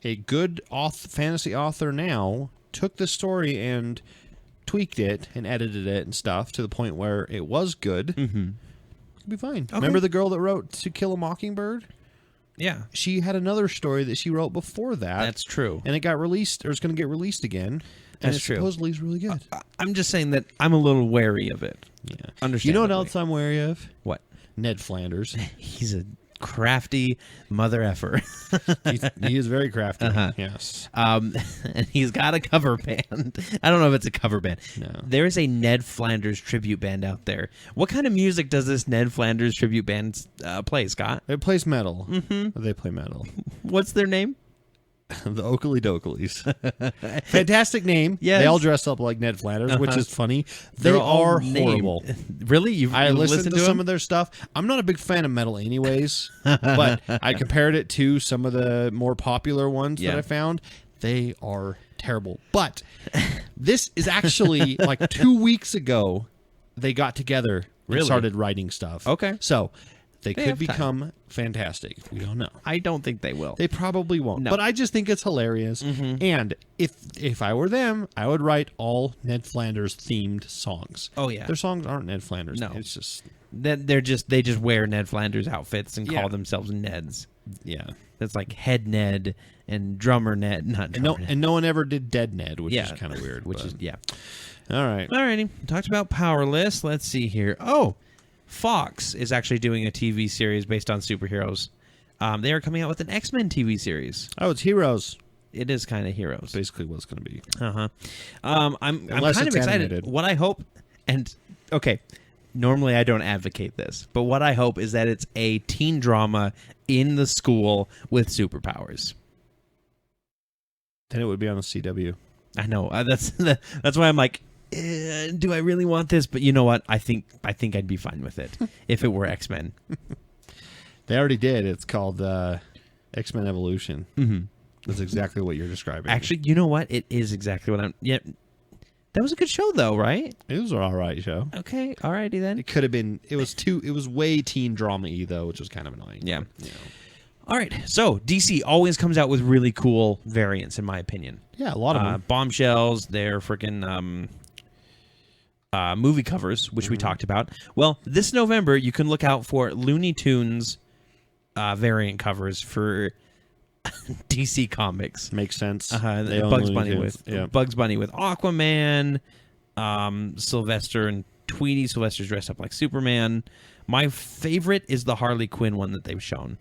a good fantasy author now took this story and tweaked it and edited it and stuff to the point where it was good, it'd be fine. Okay. Remember the girl that wrote To Kill a Mockingbird? Yeah. She had another story that she wrote before that. That's true. And it got released, or it's going to get released again. That's true. Supposedly is really good. I'm just saying that I'm a little wary of it. Yeah. Understandably. You know what else I'm wary of? What? Ned Flanders. He's a crafty mother effer. He is very crafty. Yes. And he's got a cover band. I don't know if it's a cover band. No. There is a Ned Flanders tribute band out there. What kind of music does this Ned Flanders tribute band play, Scott? It plays metal. They play metal. What's their name? The Oakley Dokleys. Fantastic name. Yes. They all dress up like Ned Flanders, which is funny. They are horrible. Really? I listened to some of their stuff. I'm not a big fan of metal anyways, but I compared it to some of the more popular ones that I found. They are terrible. But this is actually like 2 weeks ago they got together and started writing stuff. Okay. So they could become fantastic. We don't know. I don't think they will. They probably won't. No. But I just think it's hilarious. And if I were them, I would write all Ned Flanders themed songs. Oh yeah. Their songs aren't Ned Flanders. No. It's just they just wear Ned Flanders outfits and call themselves Neds. Yeah. That's like Head Ned and Drummer Ned, not Drummer Ned. And no one ever did Dead Ned, which is kind of weird. Which is All right. Alrighty. We talked about Powerless. Let's see here. Oh, Fox is actually doing a TV series based on superheroes. They are coming out with an X-Men TV series. Oh, it's Heroes. It is kind of Heroes. Basically what it's going to be. I'm kind of excited. Animated. What I hope, normally I don't advocate this, but what I hope is that it's a teen drama in the school with superpowers. Then it would be on the CW. I know. That's why I'm like, do I really want this? But you know what? I think I'd be fine with it if it were X-Men. They already did. It's called X-Men Evolution. Mm-hmm. That's exactly what you're describing. Actually, you know what? It is exactly what I'm... Yeah, that was a good show, though, right? It was an all right show. Okay, all righty then. It could have been... It was way teen drama-y, though, which was kind of annoying. Yeah. All right, so DC always comes out with really cool variants, in my opinion. Yeah, a lot of them. Bombshells, they're freaking movie covers, which we talked about. Well, this November, you can look out for Looney Tunes variant covers for DC Comics. Makes sense. Bugs Bunny with Aquaman, Sylvester and Tweety. Sylvester's dressed up like Superman. My favorite is the Harley Quinn one that they've shown.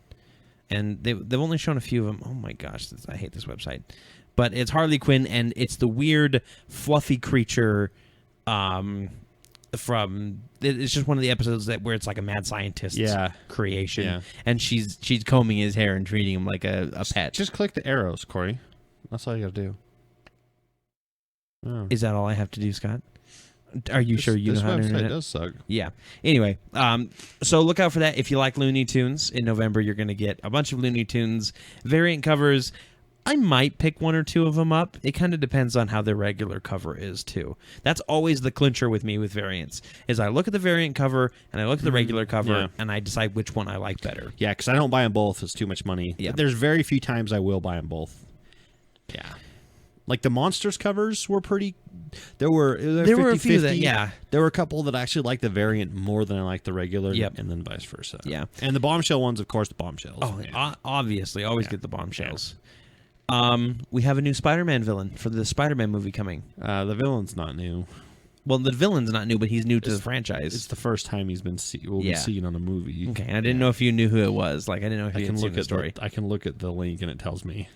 And they've only shown a few of them. Oh my gosh, I hate this website. But it's Harley Quinn, and it's the weird, fluffy creature it's just one of the episodes where it's like a mad scientist creation. Yeah. And she's combing his hair and treating him like a pet. Just click the arrows, Corey. That's all you got to do. Oh. Is that all I have to do, Scott? Are you sure you know how to internet? This website does suck. Yeah. Anyway, so look out for that. If you like Looney Tunes, in November you're going to get a bunch of Looney Tunes variant covers. I might pick one or two of them up. It kind of depends on how the regular cover is, too. That's always the clincher with me with variants, is I look at the variant cover, and I look at the regular cover, and I decide which one I like better. Yeah, because I don't buy them both. It's too much money. Yeah. But there's very few times I will buy them both. Yeah. Like the Monsters covers were pretty... There were a few that, There were a couple that I actually liked the variant more than I liked the regular, and then vice versa. Yeah. And the Bombshell ones, of course, the Bombshells. Oh, obviously. Always get the Bombshells. Yeah. We have a new Spider-Man villain for the Spider-Man movie coming. The villain's not new. Well, the villain's not new, but he's new to the franchise. It's the first time he's been seen on a movie. Okay, and I didn't know if you knew who it was. Like, I didn't know if you had seen the story. I can look at the link and it tells me.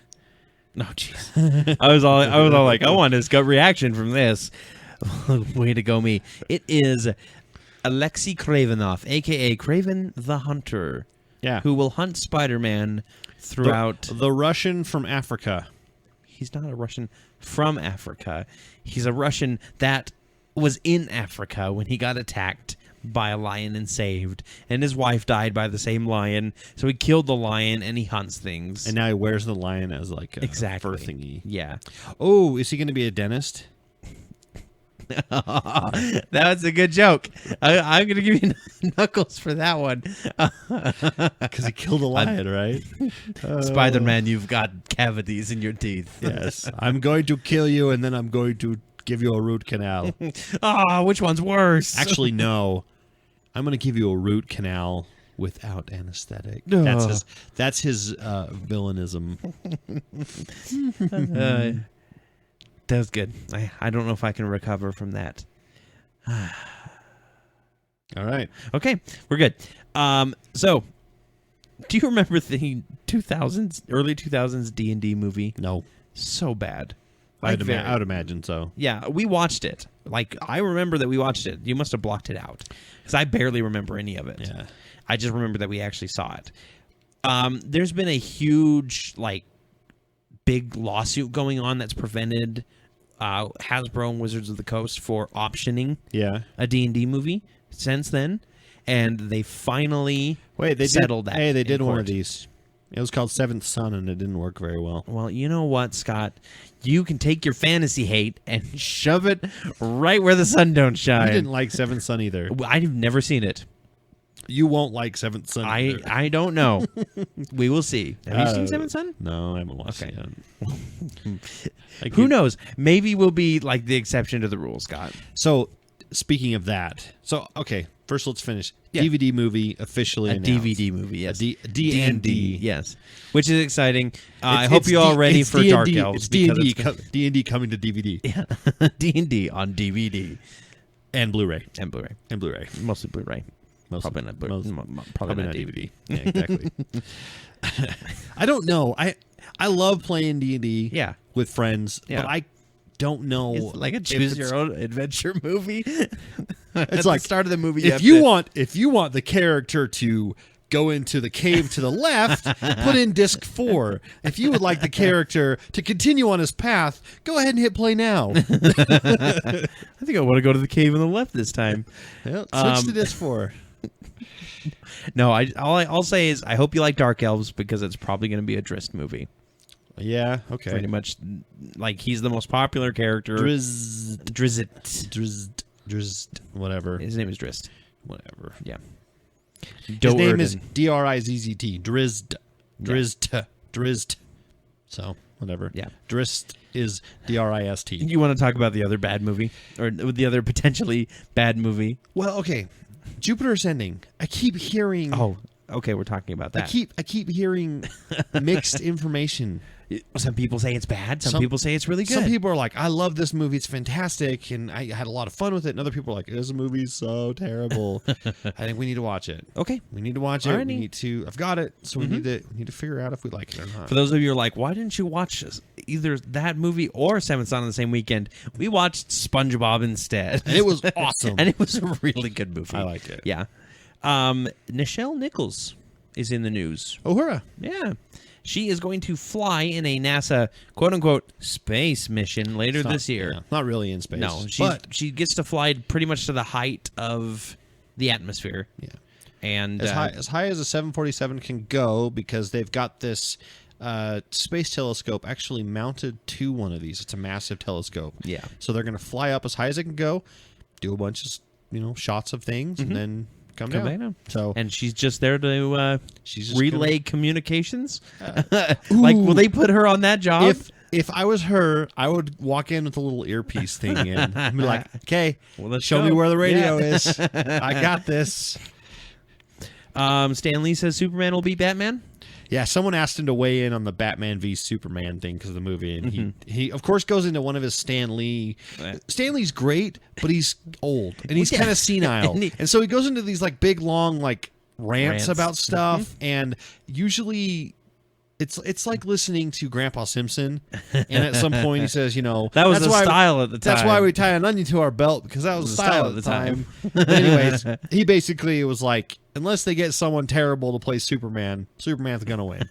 No, jeez. I was all like, I want his gut reaction from this. Way to go, me! It is Alexei Kravinoff, aka Kraven the Hunter. Yeah, who will hunt Spider-Man throughout the Russian from Africa. He's not a Russian from Africa. He's a Russian that was in Africa when he got attacked by a lion and saved, and his wife died by the same lion, so he killed the lion and he hunts things, and now he wears the lion as like a fur thingy. Yeah. Oh, is he going to be a dentist? That's a good joke. I'm going to give you knuckles for that one. Because he killed a lion, right? Spider-Man, you've got cavities in your teeth. Yes. I'm going to kill you, and then I'm going to give you a root canal. Which one's worse? Actually, no. I'm going to give you a root canal without anesthetic. That's his villainism. That was good. I don't know if I can recover from that. All right. Okay, we're good. So, do you remember the early 2000s D&D movie? No. So bad. I would imagine so. Yeah, we watched it. Like, I remember that we watched it. You must have blocked it out. Because I barely remember any of it. Yeah. I just remember that we actually saw it. There's been a huge, big lawsuit going on that's prevented Hasbro and Wizards of the Coast for optioning a D&D movie since then. And they finally settled that. Hey, they did one of these. It was called Seventh Son, and it didn't work very well. Well, you know what, Scott? You can take your fantasy hate and shove it right where the sun don't shine. You didn't like Seventh Son either. I've never seen it. You won't like Seventh Son either. I don't know. We will see. Have you seen Seventh Son? No, I haven't watched it. Who knows? Maybe we'll be like the exception to the rule, Scott. So, speaking of that, first let's finish. Yeah. DVD movie officially announced. DVD movie, yes. D&D. Yes. Which is exciting. I hope you're all ready for D&D, Dark Elves. It's D&D, D&D coming to DVD. Yeah. D&D on DVD. And Blu-ray. Mostly Blu-ray. Probably not DVD. Yeah, exactly. I don't know. I love playing D&D with friends, but I don't know. It's like a choose-your-own-adventure movie. It's like the start of the movie. If you want the character to go into the cave to the left, put in disc 4. If you would like the character to continue on his path, go ahead and hit play now. I think I want to go to the cave on the left this time. Switch to disc 4. No, all I'll say is I hope you like Dark Elves because it's probably going to be a Drizzt movie. Yeah, okay. Pretty much, he's the most popular character. Drizzt, whatever. His name is Drizzt. Whatever. Yeah. His name is Drizzt. Drizzt. So, whatever. Yeah. Drizzt is Drist. You want to talk about the other bad movie? Or the other potentially bad movie? Well, okay. Jupiter Ascending. I keep hearing... Oh, okay, we're talking about that. I keep hearing mixed information. Some people say it's bad. Some people say it's really good. Some people are like, I love this movie. It's fantastic. And I had a lot of fun with it. And other people are like, this movie's so terrible. I think we need to watch it. Okay. We need to watch it. Alrighty. We need to... I've got it. So we need to figure out if we like it or not. For those of you who are like, why didn't you watch either that movie or Seventh Son on the same weekend? We watched SpongeBob instead. And it was awesome. And it was a really good movie. I liked it. Yeah. Nichelle Nichols is in the news. Oh, hurrah. Yeah. She is going to fly in a NASA quote-unquote space mission later this year. Yeah, not really in space. No, she gets to fly pretty much to the height of the atmosphere. Yeah. And as high as a 747 can go, because they've got this space telescope actually mounted to one of these. It's a massive telescope. Yeah. So they're going to fly up as high as they can go, do a bunch of shots of things, and then come down. So, and she's just there to relay communications. Will they put her on that job? If I was her, I would walk in with a little earpiece thing in and be like, okay, show me where the radio is. I got this. Stan Lee says Superman will beat Batman. Yeah, someone asked him to weigh in on the Batman v Superman thing because of the movie, and he of course goes into one of his Stan Lee. Stan Lee's great, but he's old and he's kind of senile, and so he goes into these like big long like rants about stuff, and usually it's like listening to Grandpa Simpson, and at some point he says, that was the style at the time. That's why we tie an onion to our belt, because that was the style at the time. But anyways, he basically was like, unless they get someone terrible to play Superman, Superman's gonna win.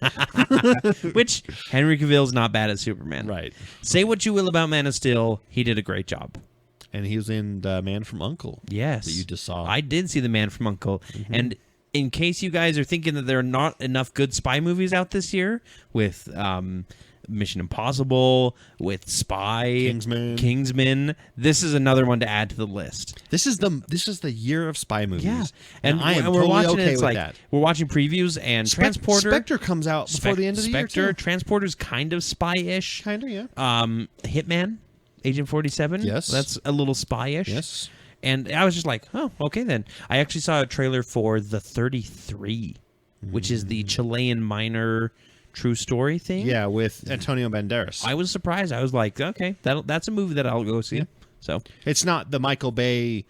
Which Henry Cavill's not bad at Superman. Right. Say what you will about Man of Steel, he did a great job. And he was in Man from U.N.C.L.E. Yes. That you just saw. I did see the Man from U.N.C.L.E. And in case you guys are thinking that there are not enough good spy movies out this year, with Mission Impossible, with Spy, Kingsman, this is another one to add to the list. This is the year of spy movies. Yeah, and I am we're totally watching okay it. with that. We're watching previews, and Transporter. Spectre comes out before the end of the year. Spectre, Transporter's kind of spy-ish. Kind of, yeah. Hitman, Agent 47. Yes, that's a little spy-ish. Yes. And I was just like, oh, okay then. I actually saw a trailer for The 33, which is the Chilean miner true story thing. Yeah, with Antonio Banderas. I was surprised. I was like, okay, that's a movie that I'll go see. Yeah. So it's not the Michael Bay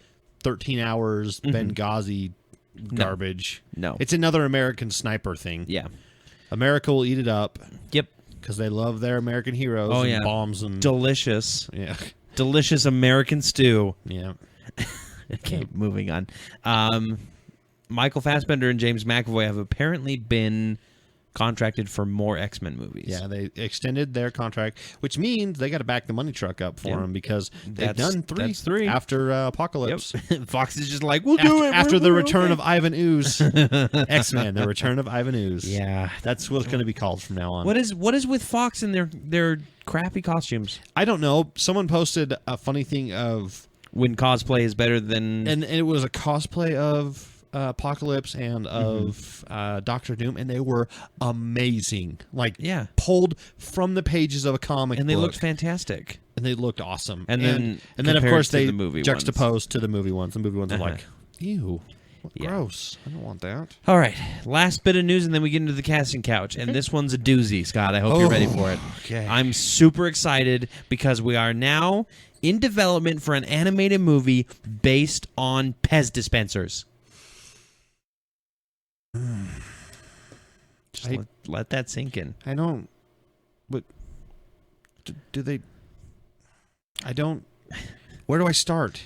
13 hours Benghazi garbage. No. It's another American sniper thing. Yeah. America will eat it up. Yep. Because they love their American heroes and bombs and... Delicious. Yeah. Delicious American stew. Yeah. Okay, moving on. Michael Fassbender and James McAvoy have apparently been contracted for more X-Men movies. Yeah, they extended their contract, which means they got to back the money truck up for them, because they've done three after Apocalypse. Yep. Fox is just like, we'll do it. After the return of Ivan Ooze. X-Men, the return of Ivan Ooze. Yeah. That's what it's going to be called from now on. What is with Fox and their crappy costumes? I don't know. Someone posted a funny thing of... when cosplay is better than... And it was a cosplay of Apocalypse and of Doctor Doom, and they were amazing. Like, pulled from the pages of a comic book. And they looked fantastic. And they looked awesome. And then of course, they the juxtaposed to the movie ones. The movie ones are like, ew. Yeah. Gross. I don't want that. All right. Last bit of news, and then we get into the casting couch. And this one's a doozy, Scott. I hope you're ready for it. Okay. I'm super excited because we are now in development for an animated movie based on Pez dispensers. Just let that sink in. I don't... But... Do they... I don't... Where do I start?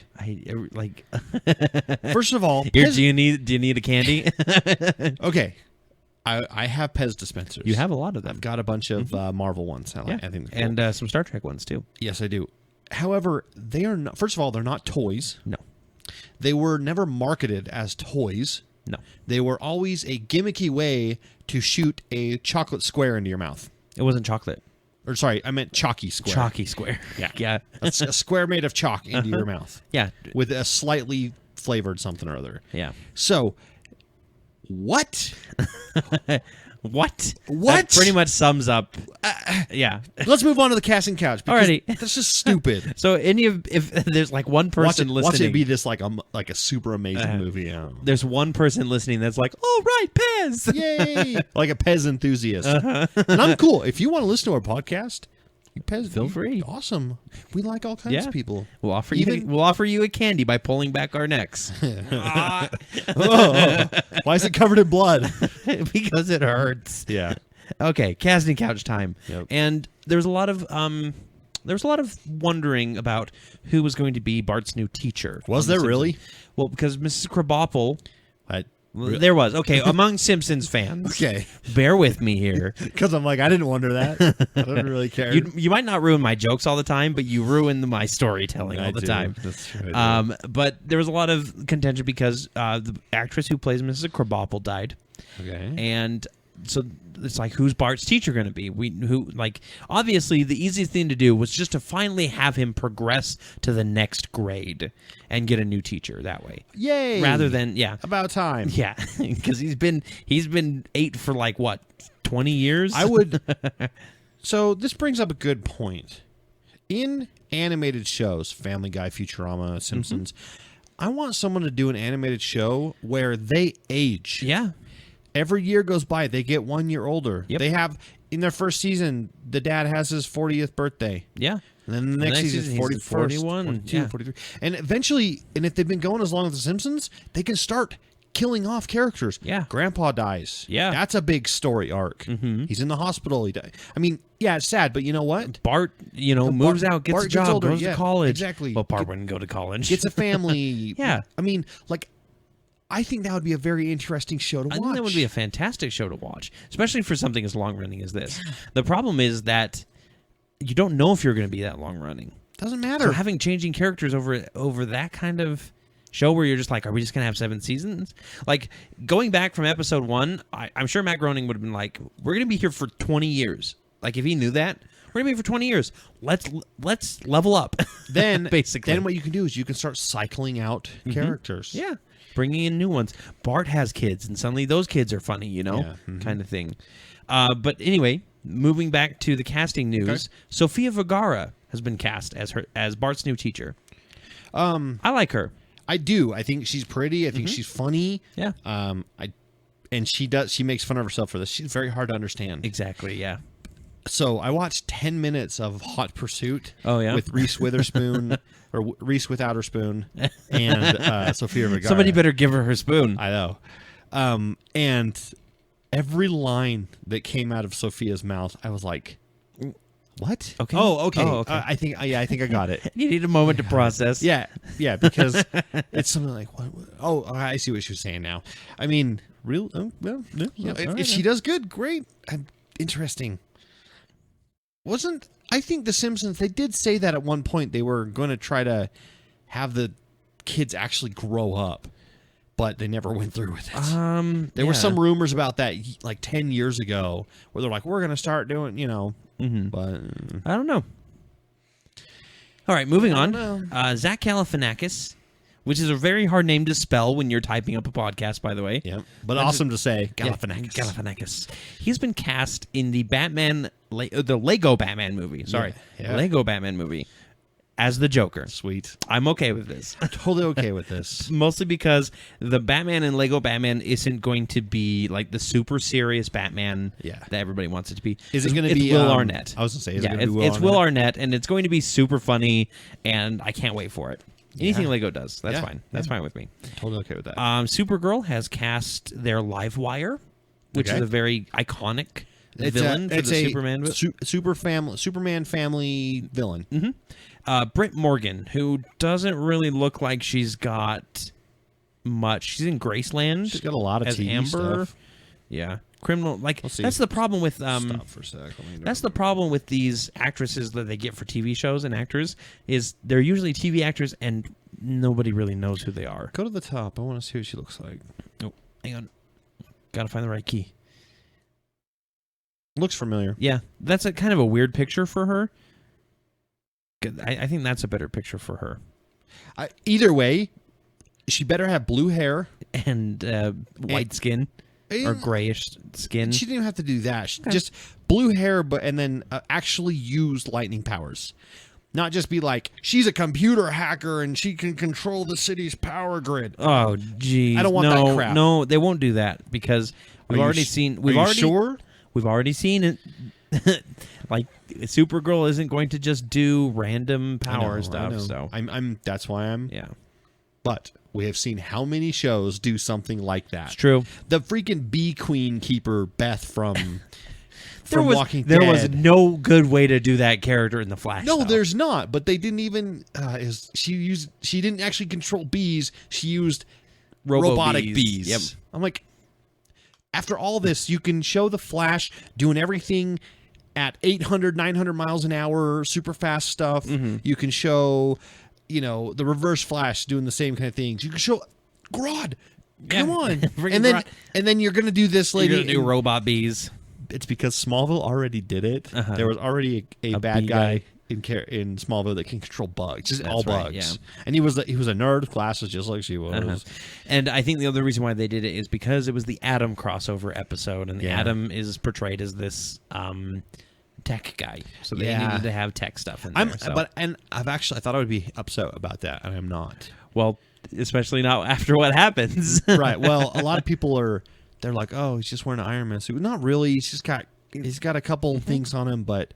First of all, do you need a candy? Okay, I have Pez dispensers. You have a lot of them. I've got a bunch of Marvel ones. I think, cool. And some Star Trek ones too. Yes, I do. However, they are not. First of all, they're not toys. No, they were never marketed as toys. No, they were always a gimmicky way to shoot a chocolate square into your mouth. It wasn't chocolate. Or sorry, I meant chalky square. Chalky square. Yeah. a square made of chalk into your mouth. Yeah. With a slightly flavored something or other. Yeah. So, what? What? What? That pretty much sums up. Yeah. Let's move on to the casting couch. Alrighty. That's just stupid. So if there's like one person listening, watch it be this like a super amazing movie. Yeah. There's one person listening that's like, oh right, Pez, yay, like a Pez enthusiast, and I'm cool. If you want to listen to our podcast, Pez, feel free. Awesome. We like all kinds of people. We'll offer you a candy by pulling back our necks. Why is it covered in blood? Because it hurts. Yeah. Okay, casting couch time. Yep. And there's a lot of wondering about who was going to be Bart's new teacher. Was there really? Well, because Mrs. Krabappel. There was. Okay, among Simpsons fans. Okay. Bear with me here. Because I'm like, I didn't wonder that. I don't really care. You might not ruin my jokes all the time, but you ruin my storytelling all the time. That's true. But there was a lot of contention because the actress who plays Mrs. Krabappel died. Okay. And so it's like, who's Bart's teacher going to be? Obviously the easiest thing to do was just to finally have him progress to the next grade and get a new teacher that way. Yay! Rather than about time. Yeah, because he's been 8 for like what, 20 years. I would. So this brings up a good point. In animated shows, Family Guy, Futurama, Simpsons, I want someone to do an animated show where they age. Yeah. Every year goes by, they get 1 year older. Yep. They have, in their first season, the dad has his 40th birthday. Yeah. And then the next season, 41, 42, 43. And eventually, and if they've been going as long as The Simpsons, they can start killing off characters. Yeah. Grandpa dies. Yeah. That's a big story arc. Mm-hmm. He's in the hospital. He died. I mean, yeah, it's sad, but you know what? Bart, moves out, gets Bart a job, older, goes to college. Exactly. Well, Bart wouldn't go to college. Gets a family. Yeah. I mean, like, I think that would be a very interesting show to watch. I think that would be a fantastic show to watch, especially for something as long-running as this. The problem is that you don't know if you're going to be that long-running. Doesn't matter. So having changing characters over that kind of show where you're just like, are we just going to have 7 seasons? Like, going back from episode 1, I'm sure Matt Groening would have been like, we're going to be here for 20 years. Like, if he knew that, we're going to be here for 20 years. Let's level up. Then, basically. Then what you can do is you can start cycling out characters. Yeah. Bringing in new ones. Bart has kids, and suddenly those kids are funny, kind of thing. But anyway, moving back to the casting news, okay. Sofia Vergara has been cast as Bart's new teacher. I like her. I do. I think she's pretty. I think she's funny. Yeah. And she makes fun of herself for this. She's very hard to understand. Exactly. Yeah. So I watched 10 minutes of Hot Pursuit. Oh yeah. With Reese Witherspoon. Or Reese without her spoon, and Sofia Vergara. Somebody better give her spoon. I know. And every line that came out of Sophia's mouth, I was like, "What? Okay. Oh, okay. Okay. I think I got it. You need a moment to process. Yeah, because it's something like, what? Oh, I see what she was saying now. I mean, real. If she does good, great. Interesting. I think The Simpsons, they did say that at one point they were going to try to have the kids actually grow up, but they never went through with it. There were some rumors about that like 10 years ago where they're like, we're going to start doing, but I don't know. All right, moving on. Zach Galifianakis, which is a very hard name to spell when you're typing up a podcast, by the way. Yeah, but awesome to say. Galifianakis. Yeah, Galifianakis. He's been cast in the Lego Batman movie. Sorry, Lego Batman movie as the Joker. Sweet. I'm okay with this. Totally okay with this. Mostly because the Batman in Lego Batman isn't going to be like the super serious Batman that everybody wants it to be. Is it going to be Will Arnett? I was going to say, is it going to be Will Arnett? It's Will Arnett, and it's going to be super funny, and I can't wait for it. Anything Lego does, that's fine. That's fine with me. Totally okay with that. Supergirl has cast their Livewire, which is a very iconic villain for the Superman. Superman family villain. Mm-hmm. Britt Morgan, who doesn't really look like she's got much. She's in Graceland. She's got a lot of as TV Amber. stuff. Yeah. Criminal, that's the problem with stop for a sec. That's the problem with these actresses that they get for TV shows and actors is they're usually TV actors and nobody really knows who they are. Go to the top. I want to see what she looks like. Oh, hang on. Gotta find the right key. Looks familiar. Yeah, that's a kind of a weird picture for her. I think that's a better picture for her. Either way, she better have blue hair and white skin. or grayish skin. She didn't even have to do that. She just blue hair, and then actually used lightning powers. Not just be like, she's a computer hacker and she can control the city's power grid. Oh, geez. I don't want that crap. No, they won't do that because we've already seen... Sure? We've already seen it. Like, Supergirl isn't going to just do random power stuff. So that's why I'm... Yeah. But we have seen how many shows do something like that. It's true. The freaking Bee Queen Keeper Beth from... Walking There Dead. was no good way to do that character in the Flash. No, though. there's not. But they didn't even. She didn't actually control bees. She used robotic bees. Yep. I'm like, after all this, you can show the Flash doing everything at 800, 900 miles an hour, super fast stuff. Mm-hmm. You can show, the Reverse Flash doing the same kind of things. You can show Grodd. Come on, and then you're gonna do this lady. You're gonna do robot bees. It's because Smallville already did it. Uh-huh. There was already a bad guy in Smallville that can control bugs. Just all bugs. Right, yeah. And he was a nerd with glasses just like she was. Uh-huh. And I think the other reason why they did it is because it was the Atom crossover episode, and the Atom is portrayed as this tech guy. So they needed to have tech stuff in there. I thought I would be upset about that, and I'm not. Well, especially not after what happens. Right. Well, a lot of people they're like, oh, he's just wearing an Iron Man suit. Not really. He's got a couple things on him, but...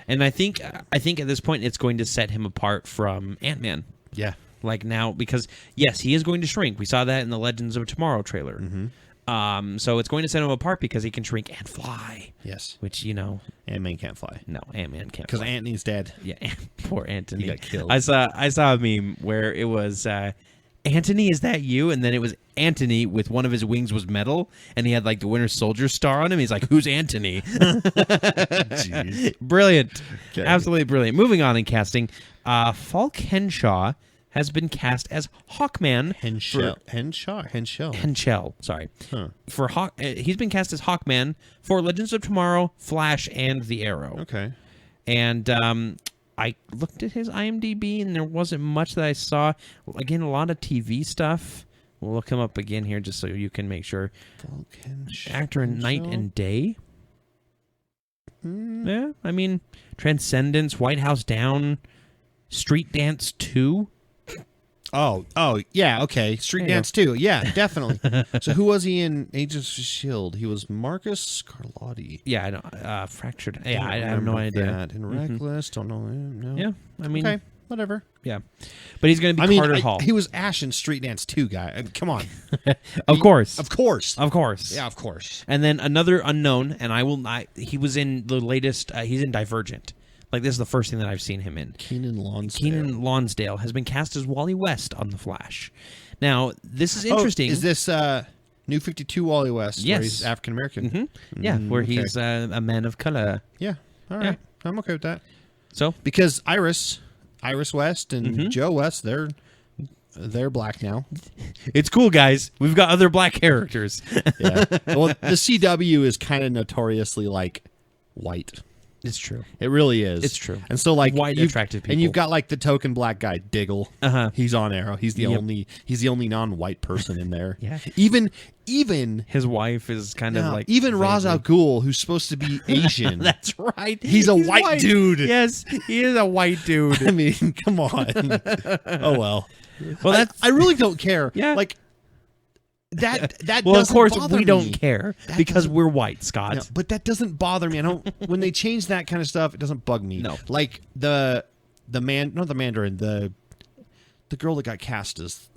And I think at this point, it's going to set him apart from Ant-Man. Yeah. Like now, because, yes, he is going to shrink. We saw that in the Legends of Tomorrow trailer. Mm-hmm. So it's going to set him apart because he can shrink and fly. Yes. Which, Ant-Man can't fly. No, Ant-Man can't fly. Because Anthony's dead. Yeah, poor Anthony. He got killed. I saw a meme where it was... Anthony, is that you? And then it was Anthony with one of his wings was metal, and he had like the Winter Soldier star on him. He's like, "Who's Anthony?" Brilliant, okay. Absolutely brilliant. Moving on in casting, Falk Henshaw has been cast as Hawkman. Henschel. Sorry. Huh. He's been cast as Hawkman for Legends of Tomorrow, Flash, and The Arrow. Okay. And I looked at his IMDb, and there wasn't much that I saw. Again, a lot of TV stuff. We'll look him up again here just so you can make sure. Actor in Night and Day. Yeah, I mean, Transcendence, White House Down, Street Dance 2. Oh, yeah, okay. Street Dance 2. Yeah, definitely. So who was he in Agents of S.H.I.E.L.D.? He was Marcus Carlotti. Yeah, I know. Fractured. Yeah, I have no idea. That. In Reckless, don't know. No. Yeah, I mean... Okay, whatever. Yeah. But he's going to be Carter Hall. He was Ash in Street Dance 2, guy. I mean, come on. Of course. Of course. Yeah, of course. And then another unknown, and he was in the latest... he's in Divergent. Like, this is the first thing that I've seen him in. Keenan Lonsdale has been cast as Wally West on The Flash. Now, this is interesting. Is this New 52 Wally West? Yes. Where he's African-American? Mm-hmm. Yeah, where he's a man of color. Yeah, all right. Yeah. I'm okay with that. So? Because Iris West and Joe West, they're black now. It's cool, guys. We've got other black characters. Yeah. Well, the CW is kind of notoriously, like, white. It's true. It really is. It's true. And so, like, white attractive people. And you've got like the token black guy, Diggle. He's on Arrow. He's the only non-white person in there. Yeah. Even his wife is kind of like even Ra's al Ghul, who's supposed to be Asian. That's right. He's a white dude. Yes, he is a white dude. I mean, come on. Oh well. Well, I really don't care. Yeah. Like. That well, of course bother we me. don't care because we're white, Scott. No, but that doesn't bother me. I don't. When they change that kind of stuff, it doesn't bug me. No, like not the Mandarin, the girl that got cast as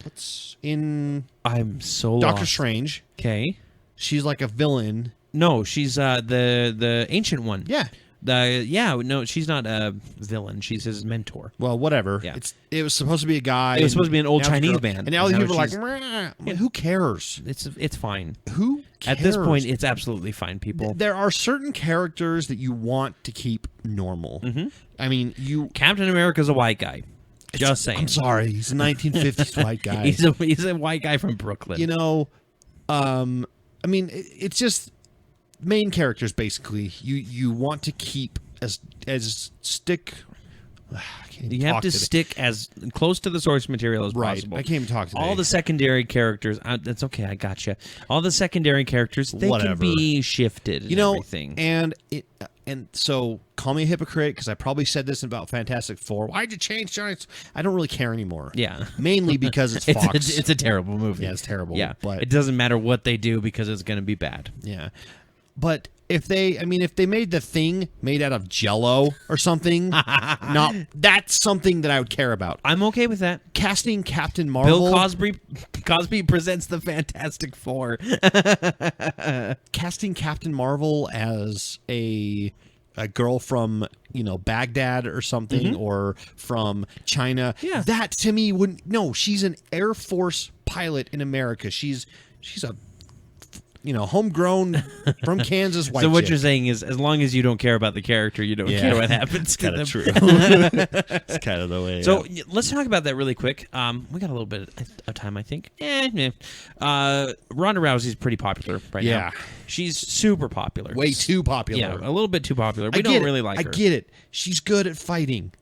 what's in. I'm so Doctor lost. Strange. Okay, she's like a villain. No, she's the ancient one. Yeah. No, she's not a villain. She's his mentor. Well, whatever. Yeah. It was supposed to be a guy. It was supposed to be an old Chinese band. And now these people are like, who cares? It's fine. Who cares? At this point, it's absolutely fine, people. There are certain characters that you want to keep normal. Mm-hmm. I mean, Captain America's a white guy. Just saying. I'm sorry. He's a 1950s white guy. He's a white guy from Brooklyn. I mean, it's just... main characters, basically, you want to keep as stick You have to stick as close to the source material as possible. I can't even talk today. All the secondary characters, that's okay, I gotcha. All the secondary characters, they can be shifted and everything. And so, call me a hypocrite, because I probably said this about Fantastic Four. Why'd you change Giants? I don't really care anymore. Yeah. Mainly because it's Fox. It's a terrible movie. Yeah, it's terrible. Yeah, but it doesn't matter what they do because it's going to be bad. Yeah. But if they made the Thing made out of Jell-O or something, that's something that I would care about. I'm okay with that. Casting Captain Marvel. Bill Cosby presents the Fantastic Four. Casting Captain Marvel as a girl from, Baghdad or something, or from China. Yeah. That to me wouldn't. No, she's an Air Force pilot in America. She's a homegrown from Kansas white So what chick. you're saying is, as long as you don't care about the character, you don't care what happens to them. That's true. It's kind of the way. So let's talk about that really quick. We got a little bit of time, I think. Ronda Rousey's pretty popular right now. She's super popular. Way too popular. Yeah, a little bit too popular. We don't really like her. I get it. She's good at fighting.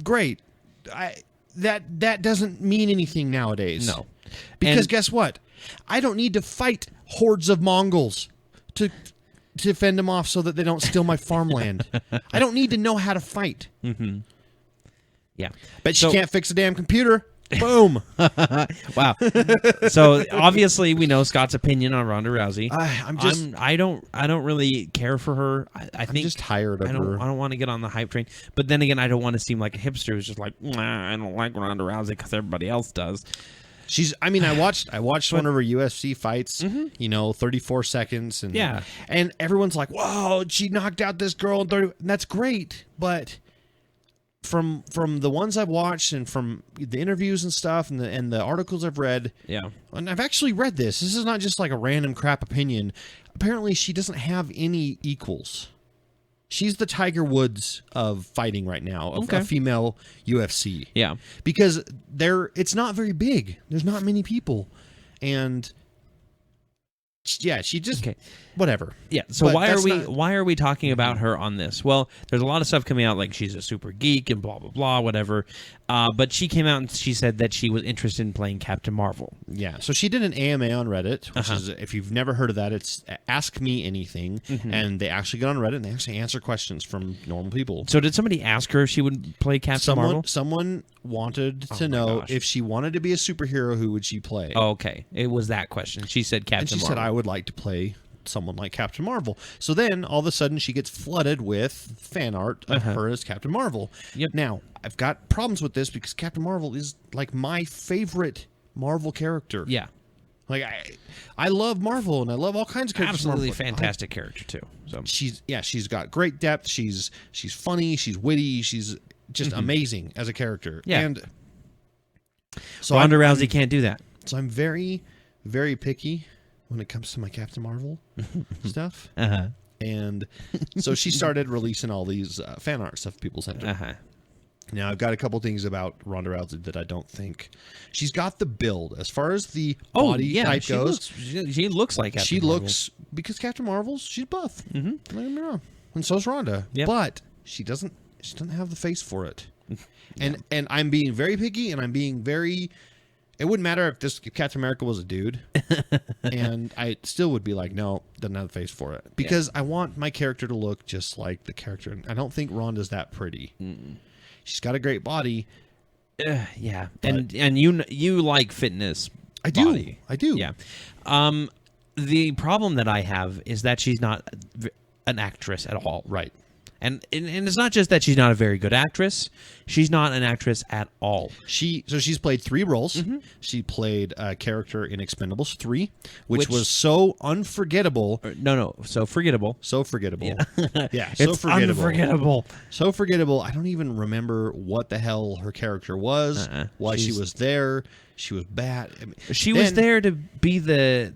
Great. That doesn't mean anything nowadays. No. Because guess what? I don't need to fight hordes of Mongols to fend them off so that they don't steal my farmland. I don't need to know how to fight. Mm-hmm. Yeah. Bet she can't fix a damn computer. Boom. Wow. So obviously we know Scott's opinion on Ronda Rousey. I don't really care for her. I think I'm just tired of her. I don't want to get on the hype train. But then again, I don't want to seem like a hipster who's just like, I don't like Ronda Rousey because everybody else does. I watched one of her UFC fights, 34 seconds. And everyone's like, whoa, she knocked out this girl in 30. And that's great. But from the ones I've watched and from the interviews and stuff and the articles I've read, and I've actually read this. This is not just like a random crap opinion. Apparently, she doesn't have any equals. She's the Tiger Woods of fighting right now, of a female UFC. Yeah. Because it's not very big. There's not many people. And she just whatever. Yeah. So why are we talking about her on this? Well, there's a lot of stuff coming out like she's a super geek and blah blah blah whatever. But she came out and she said that she was interested in playing Captain Marvel. Yeah. So she did an AMA on Reddit, which is, if you've never heard of that, it's Ask Me Anything, and they actually get on Reddit and they actually answer questions from normal people. So did somebody ask her if she would play Captain Marvel? Someone wanted to know if she wanted to be a superhero, who would she play? Oh, okay. It was that question. She said Captain Marvel. And she said, I would like to play someone like Captain Marvel. So then, all of a sudden, she gets flooded with fan art of her as Captain Marvel. Yep. Now, I've got problems with this because Captain Marvel is like my favorite Marvel character. Yeah. Like, I love Marvel, and I love all kinds of characters. Absolutely fantastic character, too. So she's got great depth. She's funny. She's witty. She's just amazing as a character. Yeah. And so Ronda Rousey can't do that. So I'm very, very picky when it comes to my Captain Marvel stuff. And so she started releasing all these fan art stuff people sent her. Now, I've got a couple things about Ronda Rousey that I don't think. She's got the build. As far as the body type goes. She looks like Captain Marvel. Because Captain Marvel's, she's buff. Don't get me wrong. And so's Ronda. Yep. But she doesn't have the face for it. And I'm being very picky, and I'm being very... It wouldn't matter if Captain America was a dude, and I still would be like, no, doesn't have the face for it. Because I want my character to look just like the character. And I don't think Ronda's that pretty. She's got a great body. Yeah. And you like fitness. I do. Body. I do. Yeah. The problem that I have is that she's not an actress at all. Right. And it's not just that she's not a very good actress. She's not an actress at all. She's played 3 roles. She played a character in Expendables 3, which was so unforgettable. So forgettable. So forgettable. Yeah, so forgettable. Unforgettable. So forgettable. I don't even remember what the hell her character was, why she was there. She was bad. I mean, she was there to be the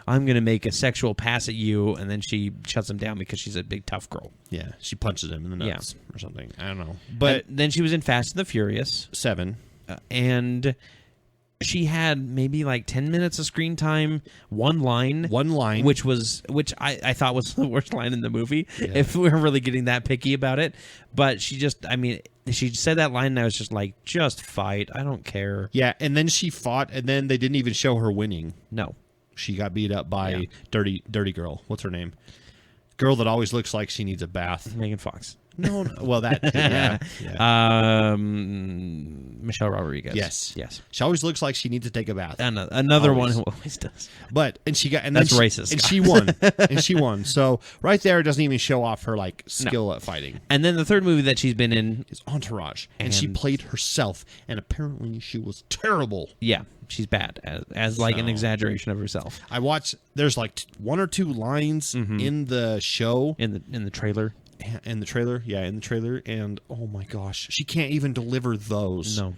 I'm going to make a sexual pass at you, and then she shuts him down because she's a big tough girl. Yeah, she punches him in the nuts or something. I don't know. But then she was in Fast and the Furious 7, and she had maybe like 10 minutes of screen time, one line, which I thought was the worst line in the movie. Yeah. If we were really getting that picky about it, but she said that line, and I was just like, just fight. I don't care. Yeah, and then she fought, and then they didn't even show her winning. No, she got beat up by dirty girl. What's her name? Girl that always looks like she needs a bath. Megan Fox. No, well, that too, yeah. Michelle Rodriguez. Yes. She always looks like she needs to take a bath. Another one who always does. That's racist. And she won. And she won. So right there, it doesn't even show off her like skill at fighting. And then the third movie that she's been in is Entourage, and she played herself, and apparently she was terrible. Yeah. She's bad as like an exaggeration of herself. I watched. There's like one or two lines in the show in the trailer. In the trailer, and oh my gosh, she can't even deliver those. No.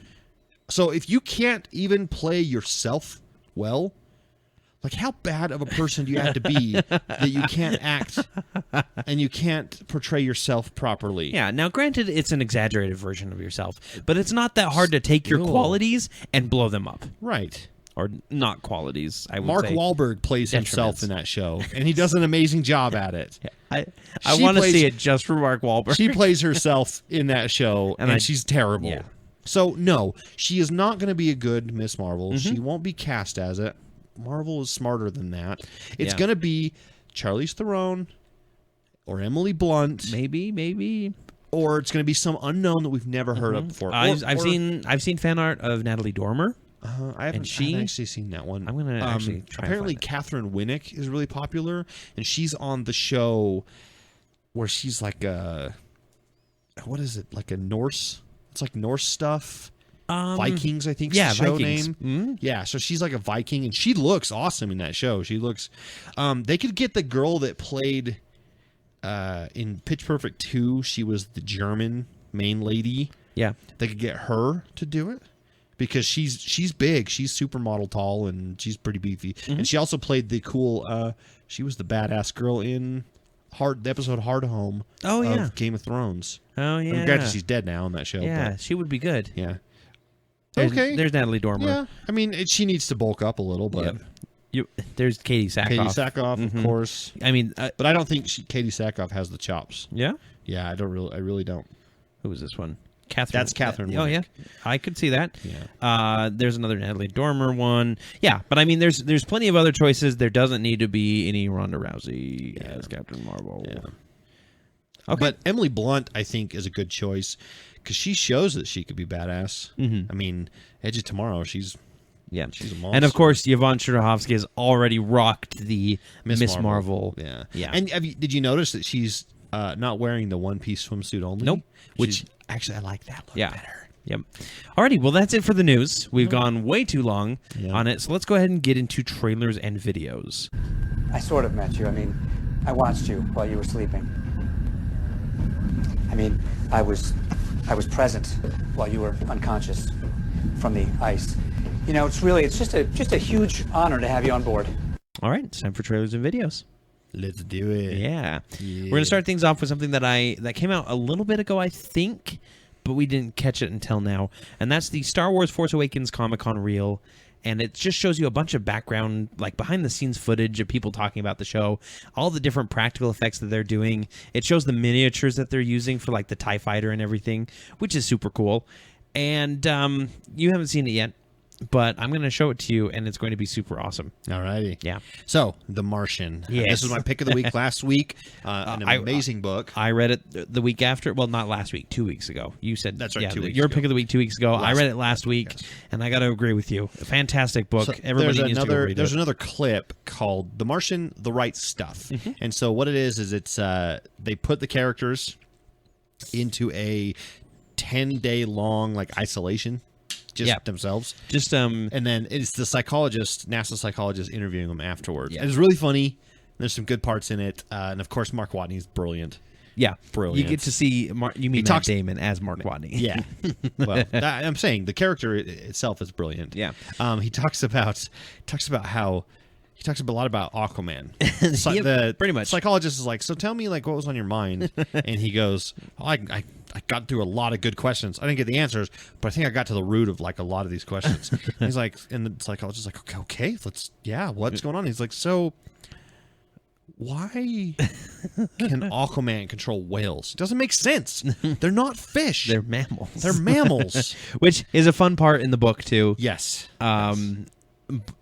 So if you can't even play yourself well, like how bad of a person do you have to be that you can't act and you can't portray yourself properly? Yeah. Now, granted, it's an exaggerated version of yourself, but it's not that hard to take your qualities and blow them up. Right. Or not qualities, I would Mark say. Mark Wahlberg plays himself in that show, and he does an amazing job at it. I want to see it just for Mark Wahlberg. She plays herself in that show, and she's terrible. Yeah. So, no, she is not going to be a good Miss Marvel. She won't be cast as it. Marvel is smarter than that. It's going to be Charlize Theron or Emily Blunt. Maybe. Or it's going to be some unknown that we've never heard of before. I've seen fan art of Natalie Dormer. I haven't actually seen that one. I'm going to actually try. Apparently, Catherine Winnick is really popular, and she's on the show where she's like what is it? Like a Norse? It's like Norse stuff. Vikings, I think. Is the show Vikings. Name. Mm-hmm. Yeah, so she's like a Viking, and she looks awesome in that show. She looks. They could get the girl that played in Pitch Perfect 2. She was the German main lady. Yeah, they could get her to do it. Because she's big, she's supermodel tall, and she's pretty beefy. And she also played the cool. She was the badass girl in the episode Hard Home. Of Game of Thrones. Oh yeah. I'm glad she's dead now on that show. Yeah, but, she would be good. Yeah. There's Natalie Dormer. Yeah, I mean she needs to bulk up a little, but there's Katie Sackhoff. Of course. I mean, but I don't think Katie Sackhoff has the chops. Yeah. Yeah, I really don't. Who was this one? That's Catherine Winnick. Oh, yeah. I could see that. Yeah. There's another Natalie Dormer one. Yeah, but I mean, there's plenty of other choices. There doesn't need to be any Ronda Rousey as Captain Marvel. Yeah. Okay. But Emily Blunt, I think, is a good choice because she shows that she could be badass. I mean, Edge of Tomorrow, she's a monster. And, of course, Yvonne Strahovski has already rocked the Miss Marvel. Yeah. And did you notice that she's not wearing the one-piece swimsuit only? Nope. Which, actually, I like that look better. Yep. Alrighty, well, that's it for the news. We've gone way too long on it, so let's go ahead and get into trailers and videos. I sort of met you. I mean, I watched you while you were sleeping. I mean, I was present while you were unconscious from the ice. You know, it's just a huge honor to have you on board. All right, it's time for trailers and videos. Let's do it. Yeah. We're going to start things off with something that came out a little bit ago, I think, but we didn't catch it until now. And that's the Star Wars Force Awakens Comic-Con reel. And it just shows you a bunch of background, like behind-the-scenes footage of people talking about the show, all the different practical effects that they're doing. It shows the miniatures that they're using for, like, the TIE Fighter and everything, which is super cool. And you haven't seen it yet, but I'm going to show it to you, and it's going to be super awesome. All righty. Yeah. So, The Martian. Yes. This was my pick of the week last week. An amazing book. I read it the week after. Well, not last week, 2 weeks ago. You said that's right. 2 weeks your ago. pick of the week 2 weeks ago. I read it last week, and I got to agree with you. A fantastic book. So everybody needs to go read it. There's another clip called "The Martian: The Right Stuff," and so what it is it's they put the characters into a 10-day long isolation. Themselves. And then it's the NASA psychologist interviewing them afterwards. Yeah. It's really funny. There's some good parts in it. And of course, Mark Watney is brilliant. Yeah. Brilliant. You get to see, Matt Damon as Mark Watney. Yeah. Well, I'm saying the character itself is brilliant. Yeah. He talks about how He talks a lot about Aquaman. Pretty much. Psychologist is like, so tell me, like, what was on your mind? And he goes, I got through a lot of good questions. I didn't get the answers, but I think I got to the root of, like, a lot of these questions. And he's like, and the psychologist is like, okay, what's going on? He's like, so why can Aquaman control whales? It doesn't make sense. They're not fish. They're mammals. They're mammals. Which is a fun part in the book, too. Yes.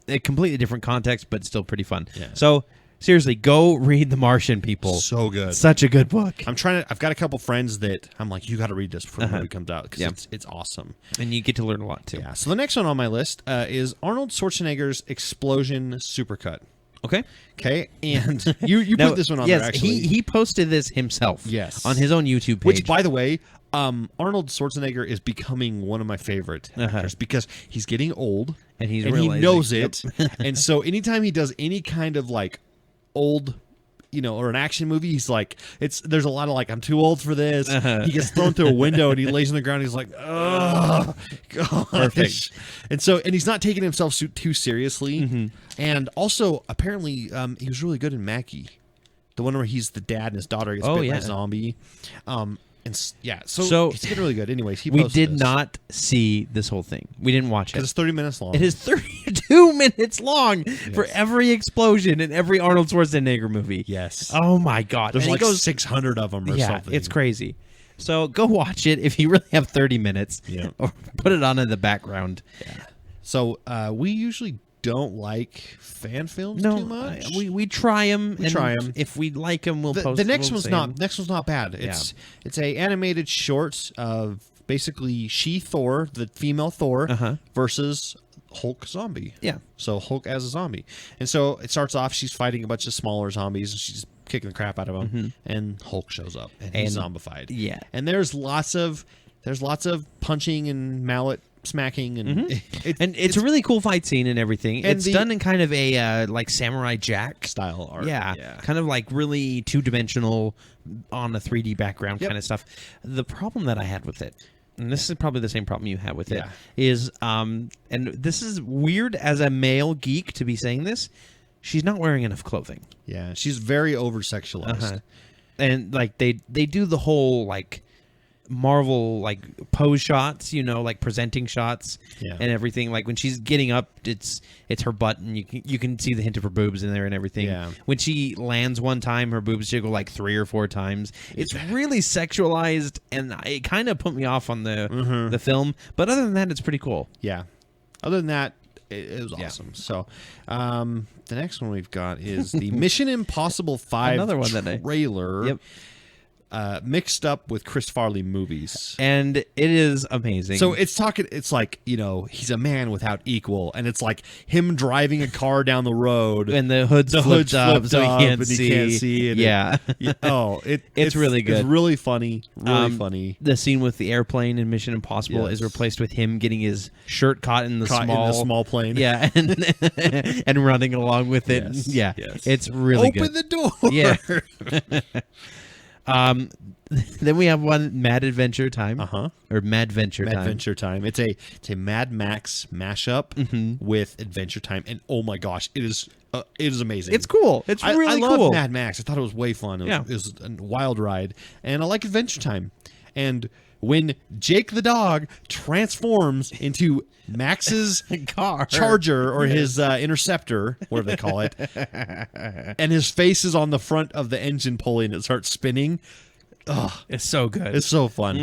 A completely different context, but still pretty fun. Yeah. So, seriously, go read The Martian, people. So good. Such a good book. I've got a couple friends that I'm like, you got to read this before the movie comes out because it's awesome. And you get to learn a lot, too. Yeah. So the next one on my list is Arnold Schwarzenegger's Explosion Supercut. Okay, and you now, put this one on there, actually. He posted this himself. Yes. On his own YouTube page. Which, by the way, Arnold Schwarzenegger is becoming one of my favorite actors because he's getting old and he knows it. And so anytime he does any kind of like old, or an action movie, he's like, there's a lot of like, I'm too old for this. He gets thrown through a window and he lays on the ground. And he's like, oh, God. Perfect. And he's not taking himself too seriously. And also, apparently, he was really good in Mackie, the one where he's the dad and his daughter gets bit by a zombie. So he's getting really good. Anyways, we did not see this whole thing. We didn't watch it. Because it's 30 minutes long. It is 32 minutes long for every explosion in every Arnold Schwarzenegger movie. Yes. Oh, my God. There's like 600 of them or something. It's crazy. So go watch it if you really have 30 minutes. Yeah. Or put it on in the background. Yeah. So we usually don't like fan films too much. We try them. If we like them, we'll post. The next one's not bad. It's a animated short of basically Thor, the female Thor, versus Hulk zombie. Yeah. So Hulk as a zombie, and so it starts off. She's fighting a bunch of smaller zombies, and she's kicking the crap out of them. And Hulk shows up, and he's zombified. Yeah. And there's lots of punching and mallet smacking, and it's a really cool fight scene and everything. And it's done in kind of a like Samurai Jack style art. Yeah, kind of like really two-dimensional on a 3D background kind of stuff. The problem that I had with it, and this is probably the same problem you had with it, is and this is weird as a male geek to be saying this, she's not wearing enough clothing. Yeah, she's very over-sexualized. And like they do the whole like Marvel like pose shots, like presenting shots and everything. Like when she's getting up, it's her butt, and you can see the hint of her boobs in there and everything. Yeah. When she lands one time, her boobs jiggle like 3 or 4 times. It's really sexualized, and it kind of put me off on the film. But other than that, it's pretty cool. Yeah. Other than that, it was awesome. So, the next one we've got is the Mission Impossible 5 Another one trailer. Yep. Mixed up with Chris Farley movies, and it is amazing. So it's like he's a man without equal, and it's like him driving a car down the road, and the hood's flipped up, so he can't see. It's really good. It's really funny, funny. The scene with the airplane in Mission Impossible is replaced with him getting his shirt caught in the small plane. Yeah, and running along with it. Yes. It's really good. Open the door. Yeah. Then we have one Mad Adventure Time. Or Mad Venture Time. Mad Venture Time. It's a Mad Max mashup with Adventure Time, and oh my gosh, it is amazing. It's cool. It's really cool. I love Mad Max. I thought it was way fun. It was a wild ride, and I like Adventure Time. And when Jake the dog transforms into Max's car Charger or his Interceptor, whatever they call it, and his face is on the front of the engine pulley and it starts spinning. Oh, it's so good. It's so fun.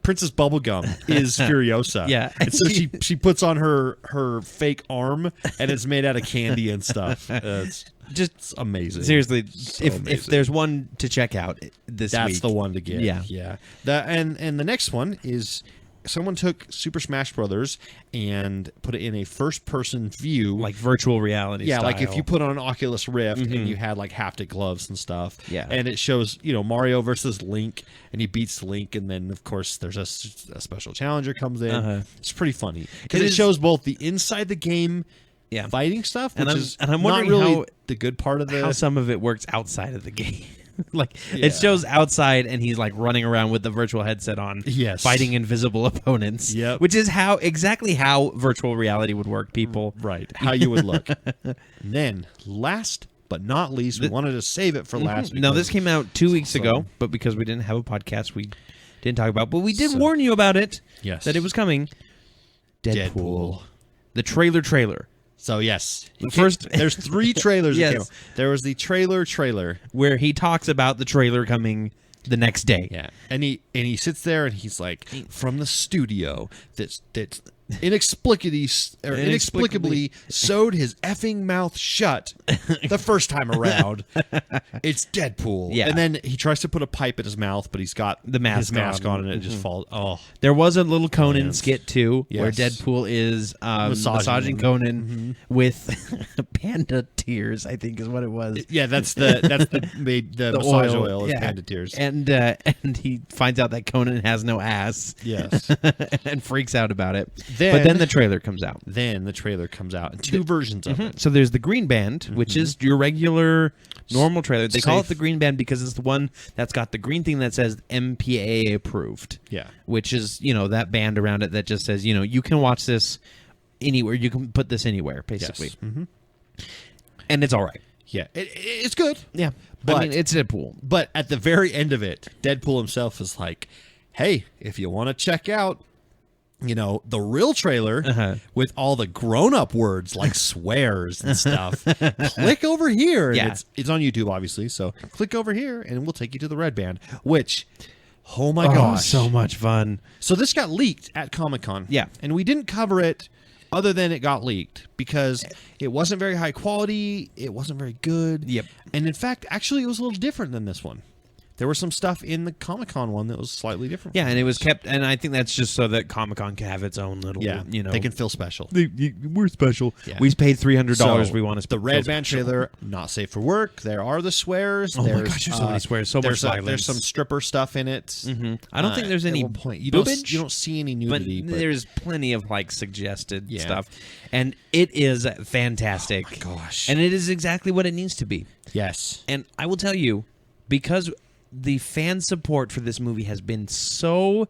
Princess Bubblegum is Furiosa. Yeah. And so she puts on her fake arm, and it's made out of candy and stuff. It's just amazing. Seriously, if there's one to check out this week, that's the one to get. Yeah. And the next one is someone took Super Smash Brothers and put it in a first-person view, like virtual reality. Yeah, style. like if you put on an Oculus Rift and you had like haptic gloves and stuff. Yeah, and it shows Mario versus Link, and he beats Link, and then of course there's a special challenger comes in. It's pretty funny because it shows both the inside the game. Fighting stuff, which is I'm wondering not really how the good part of how some of it works outside of the game. It shows outside, and he's like running around with the virtual headset on, fighting invisible opponents. Yep. Which is exactly how virtual reality would work, people. Right. How you would look. And then, last but not least, we wanted to save it for last. No, this came out 2 weeks ago, but because we didn't have a podcast, we didn't talk about it. But we did warn you about it. Yes. That it was coming. Deadpool. The trailer. So, yes. First, there's 3 trailers that came out. There was the trailer. Where he talks about the trailer coming the next day. Yeah. And he sits there and he's like, from the studio that's inexplicably sewed his effing mouth shut the first time around. It's Deadpool. Yeah. And then he tries to put a pipe in his mouth, but he's got his mask on and it just falls. Oh. There was a little Conan skit too, where Deadpool is massaging Conan with panda tears, I think is what it was. Yeah, that's the massage oil is panda tears. And he finds out that Conan has no ass. Yes. And freaks out about it. But then the trailer comes out. And 2 versions of it. So there's the green band, which is your regular normal trailer. They call it the green band because it's the one that's got the green thing that says MPAA approved. Yeah. Which is, that band around it that just says, you can watch this anywhere. You can put this anywhere, basically. Yes. Mm-hmm. And it's all right. Yeah. It's good. Yeah. But it's Deadpool. But at the very end of it, Deadpool himself is like, hey, if you want to check out the real trailer with all the grown-up words like swears and stuff, click over here. And it's on YouTube, obviously, so click over here and we'll take you to the red band, which, oh my gosh. So much fun. So this got leaked at Comic-Con. Yeah. And we didn't cover it other than it got leaked because it wasn't very high quality. It wasn't very good. Yep. And in fact, actually, it was a little different than this one. There was some stuff in the Comic-Con one that was slightly different. Yeah, and it was kept, and I think that's just so that Comic-Con can have its own little, they can feel special. We're special. Yeah. We paid $300. So, we want to the red band trailer, not safe for work. There are the swears. Oh my gosh, there's so many swears. So much violence. There's some stripper stuff in it. Mm-hmm. I don't think there's any at one point. You boobage. You don't see any nudity. But there's plenty of suggested stuff. And it is fantastic. Oh my gosh. And it is exactly what it needs to be. Yes. And I will tell you, because the fan support for this movie has been so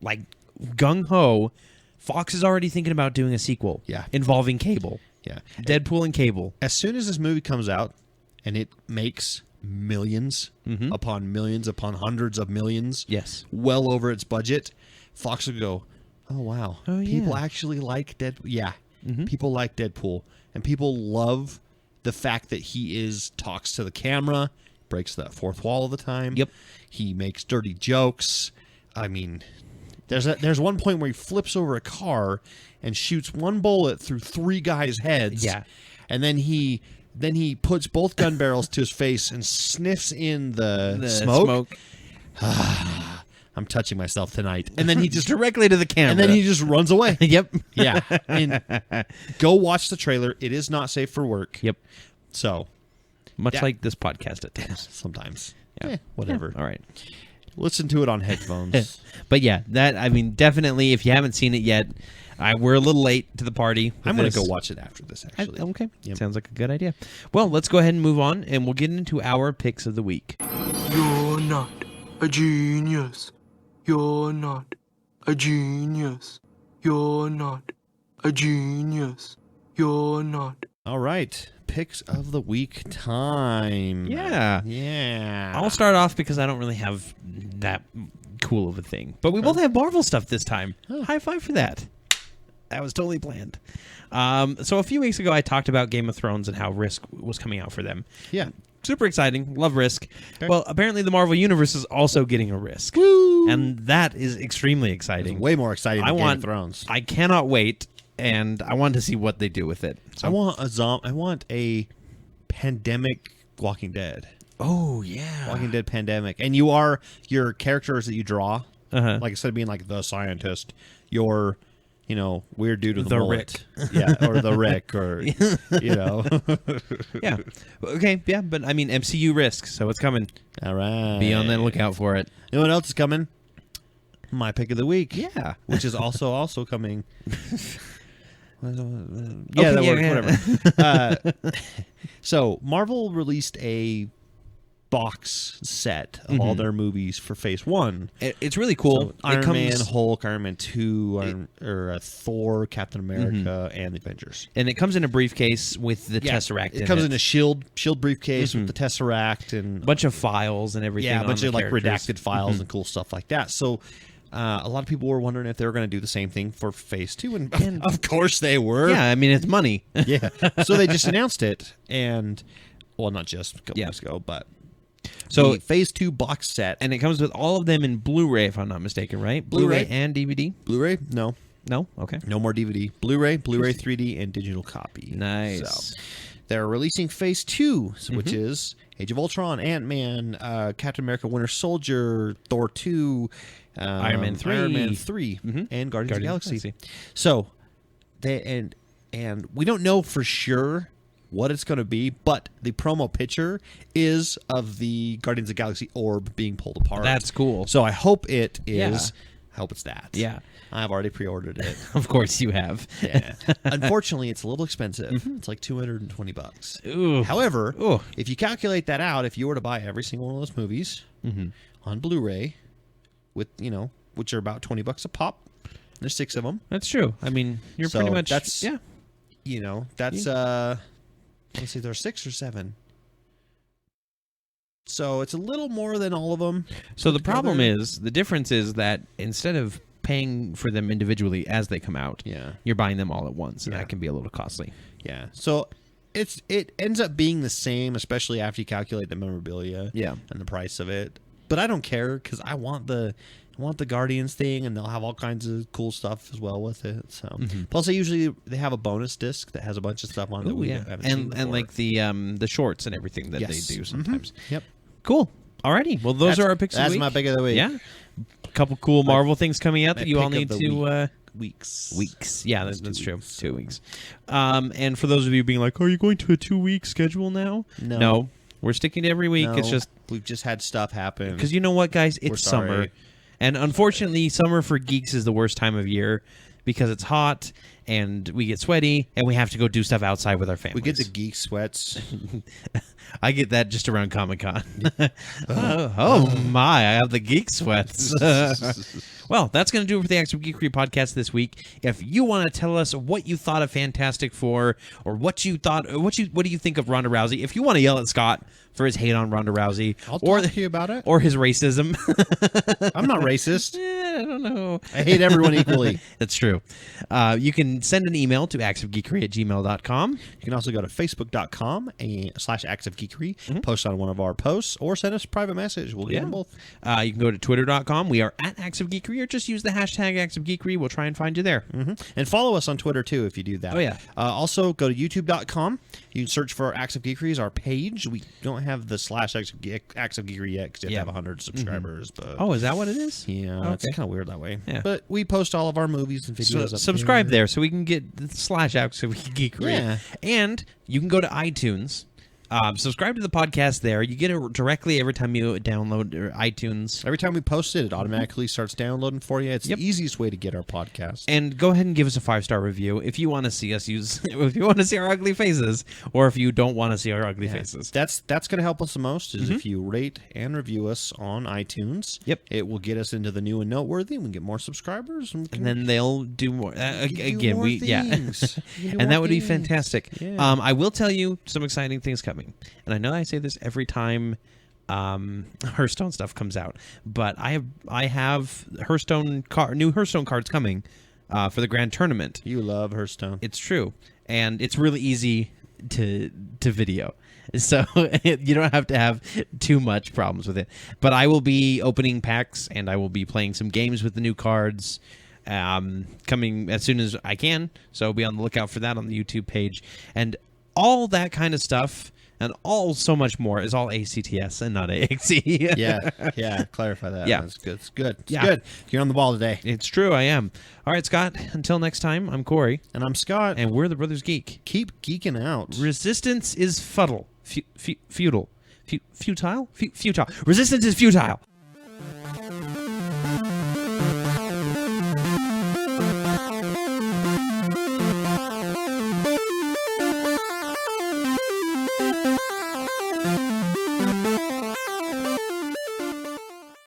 gung-ho, Fox is already thinking about doing a sequel involving Cable. Yeah. Deadpool and Cable. As soon as this movie comes out and it makes millions upon millions upon hundreds of millions, well over its budget, Fox will go, oh wow, people actually like Deadpool. Yeah, people like Deadpool, and people love the fact that he talks to the camera, breaks that fourth wall all the time. Yep. He makes dirty jokes. I mean, there's one point where he flips over a car and shoots one bullet through 3 guys' heads. Yeah. And then he puts both gun barrels to his face and sniffs in the smoke. I'm touching myself tonight. And then he just directly to the camera. And then he just runs away. Yep. Yeah. And go watch the trailer. It is not safe for work. Yep. So, much like this podcast at times. Sometimes. Yeah. Whatever. Yeah. All right. Listen to it on headphones. But yeah, definitely, if you haven't seen it yet, we're a little late to the party. I'm going to go watch it after this, actually. Okay. Yep. Sounds like a good idea. Well, let's go ahead and move on, and we'll get into our picks of the week. You're not a genius. You're not a genius. You're not a genius. You're not. All right. Picks of the week time. Yeah. I'll start off because I don't really have that cool of a thing. But we both have Marvel stuff this time. High five for that. That was totally planned. So a few weeks ago, I talked about Game of Thrones and how Risk was coming out for them. Yeah. Super exciting. Love Risk. Okay. Well, apparently the Marvel Universe is also getting a Risk. Woo! And that is extremely exciting. It's way more exciting than Game of Thrones. I cannot wait. And I want to see what they do with it. So. I want a pandemic Walking Dead. Oh yeah, Walking Dead pandemic. And your characters that you draw, like instead of being like the scientist, you're weird dude with the mullet. Rick, or the Rick, or yeah. Okay, yeah. But I mean MCU Risk, so it's coming. All right, be on the lookout for it. You know what else is coming? My pick of the week. Yeah, which is also coming. Whatever. So Marvel released a box set of all their movies for Phase 1. It's really cool. So Iron Man, Hulk, Iron Man 2, Thor, Captain America, and the Avengers. And it comes in a briefcase with the Tesseract in it. It comes in a shield briefcase with the Tesseract and a bunch of files and everything. Yeah, a bunch of like redacted files and cool stuff like that. So a lot of people were wondering if they were going to do the same thing for Phase 2, and of course they were. Yeah, I mean, it's money. Yeah. So they just announced it, and, well, not just a couple weeks ago, but so the Phase 2 box set. And it comes with all of them in Blu-ray, if I'm not mistaken, right? Blu-ray and DVD? Blu-ray? No. No? Okay. No more DVD. Blu-ray 3D, and digital copy. Nice. So they're releasing Phase 2, which is Age of Ultron, Ant-Man, Captain America Winter Soldier, Thor 2, Iron Man 3, and Guardians of the Galaxy. So they and we don't know for sure what it's going to be, but the promo picture is of the Guardians of the Galaxy orb being pulled apart. That's cool. So I hope it is. Yeah. I hope it's that. Yeah. I've already pre-ordered it. Of course you have. Yeah. Unfortunately, it's a little expensive. It's like $220. Ooh. However, if you calculate that out, if you were to buy every single one of those movies on Blu-ray, with which are about $20 a pop, there's 6 of them. That's true. I mean, you're pretty much that's that's let's see, there's 6 or 7. So it's a little more than all of them. So the problem is, the difference is that instead of paying for them individually as they come out, you're buying them all at once, and that can be a little costly. Yeah. So it ends up being the same, especially after you calculate the memorabilia and the price of it. But I don't care because I want the Guardians thing, and they'll have all kinds of cool stuff as well with it. So plus, they have a bonus disc that has a bunch of stuff on it that we haven't seen before. And like the shorts and everything that they do sometimes. Yep. Cool. Alrighty. Well, those are our picks of the week. That's my pick of the week. Yeah. A couple cool Marvel things coming out that you all need to weeks. Yeah, that's true. 2 weeks. And for those of you being like, are you going to a 2-week schedule now? No. We're sticking to every week. No, it's just we've just had stuff happen. Because you know what, guys? It's summer. And unfortunately, summer for geeks is the worst time of year because it's hot and we get sweaty and we have to go do stuff outside with our families. We get the geek sweats. I get that just around Comic-Con. Oh my, I have the geek sweats. Well, that's going to do it for the Acts of Geekery podcast this week. If you want to tell us what you thought of Fantastic Four, or what you thought, what do you think of Ronda Rousey? If you want to yell at Scott for his hate on Ronda Rousey, I'll talk to you about it, or his racism. I'm not racist. I don't know. I hate everyone equally. That's true. You can send an email to actsofgeekery@gmail.com. You can also go to facebook.com/actsofgeekery, post on one of our posts, or send us a private message. We'll get them both. You can go to twitter.com. We are at Acts of Geekery, or just use the hashtag Acts of Geekery. We'll try and find you there. And follow us on Twitter, too, if you do that. Oh, yeah. Also, go to youtube.com. You can search for Acts of Geekery as our page. We don't have the /Acts of Geekery yet because you have to have 100 subscribers. But oh, is that what it is? Yeah, it's kind of weird that way. Yeah. But we post all of our movies and videos. So subscribe there so we can get the /Acts of Geekery. Yeah. And you can go to iTunes. Subscribe to the podcast there. You get it directly every time you download iTunes. Every time we post it, it automatically starts downloading for you. It's the easiest way to get our podcast. And go ahead and give us a 5-star review if you want to see us if you want to see our ugly faces, or if you don't want to see our ugly faces. That's going to help us the most is if you rate and review us on iTunes. Yep. It will get us into the new and noteworthy, and we get more subscribers. And then they'll do more. Again, more things. And that would be fantastic. Yeah. I will tell you some exciting things coming. And I know I say this every time Hearthstone stuff comes out, but I have new Hearthstone cards coming for the Grand Tournament. You love Hearthstone. It's true, and it's really easy to video, so you don't have to have too much problems with it. But I will be opening packs, and I will be playing some games with the new cards coming as soon as I can. So be on the lookout for that on the YouTube page, and all that kind of stuff. And so much more is all ACTS and not AXE. yeah. Clarify that. Yeah. That's good. It's good. It's good. You're on the ball today. It's true. I am. All right, Scott. Until next time, I'm Corey. And I'm Scott. And we're the Brothers Geek. Keep geeking out. Resistance is futile. Futile. Resistance is futile.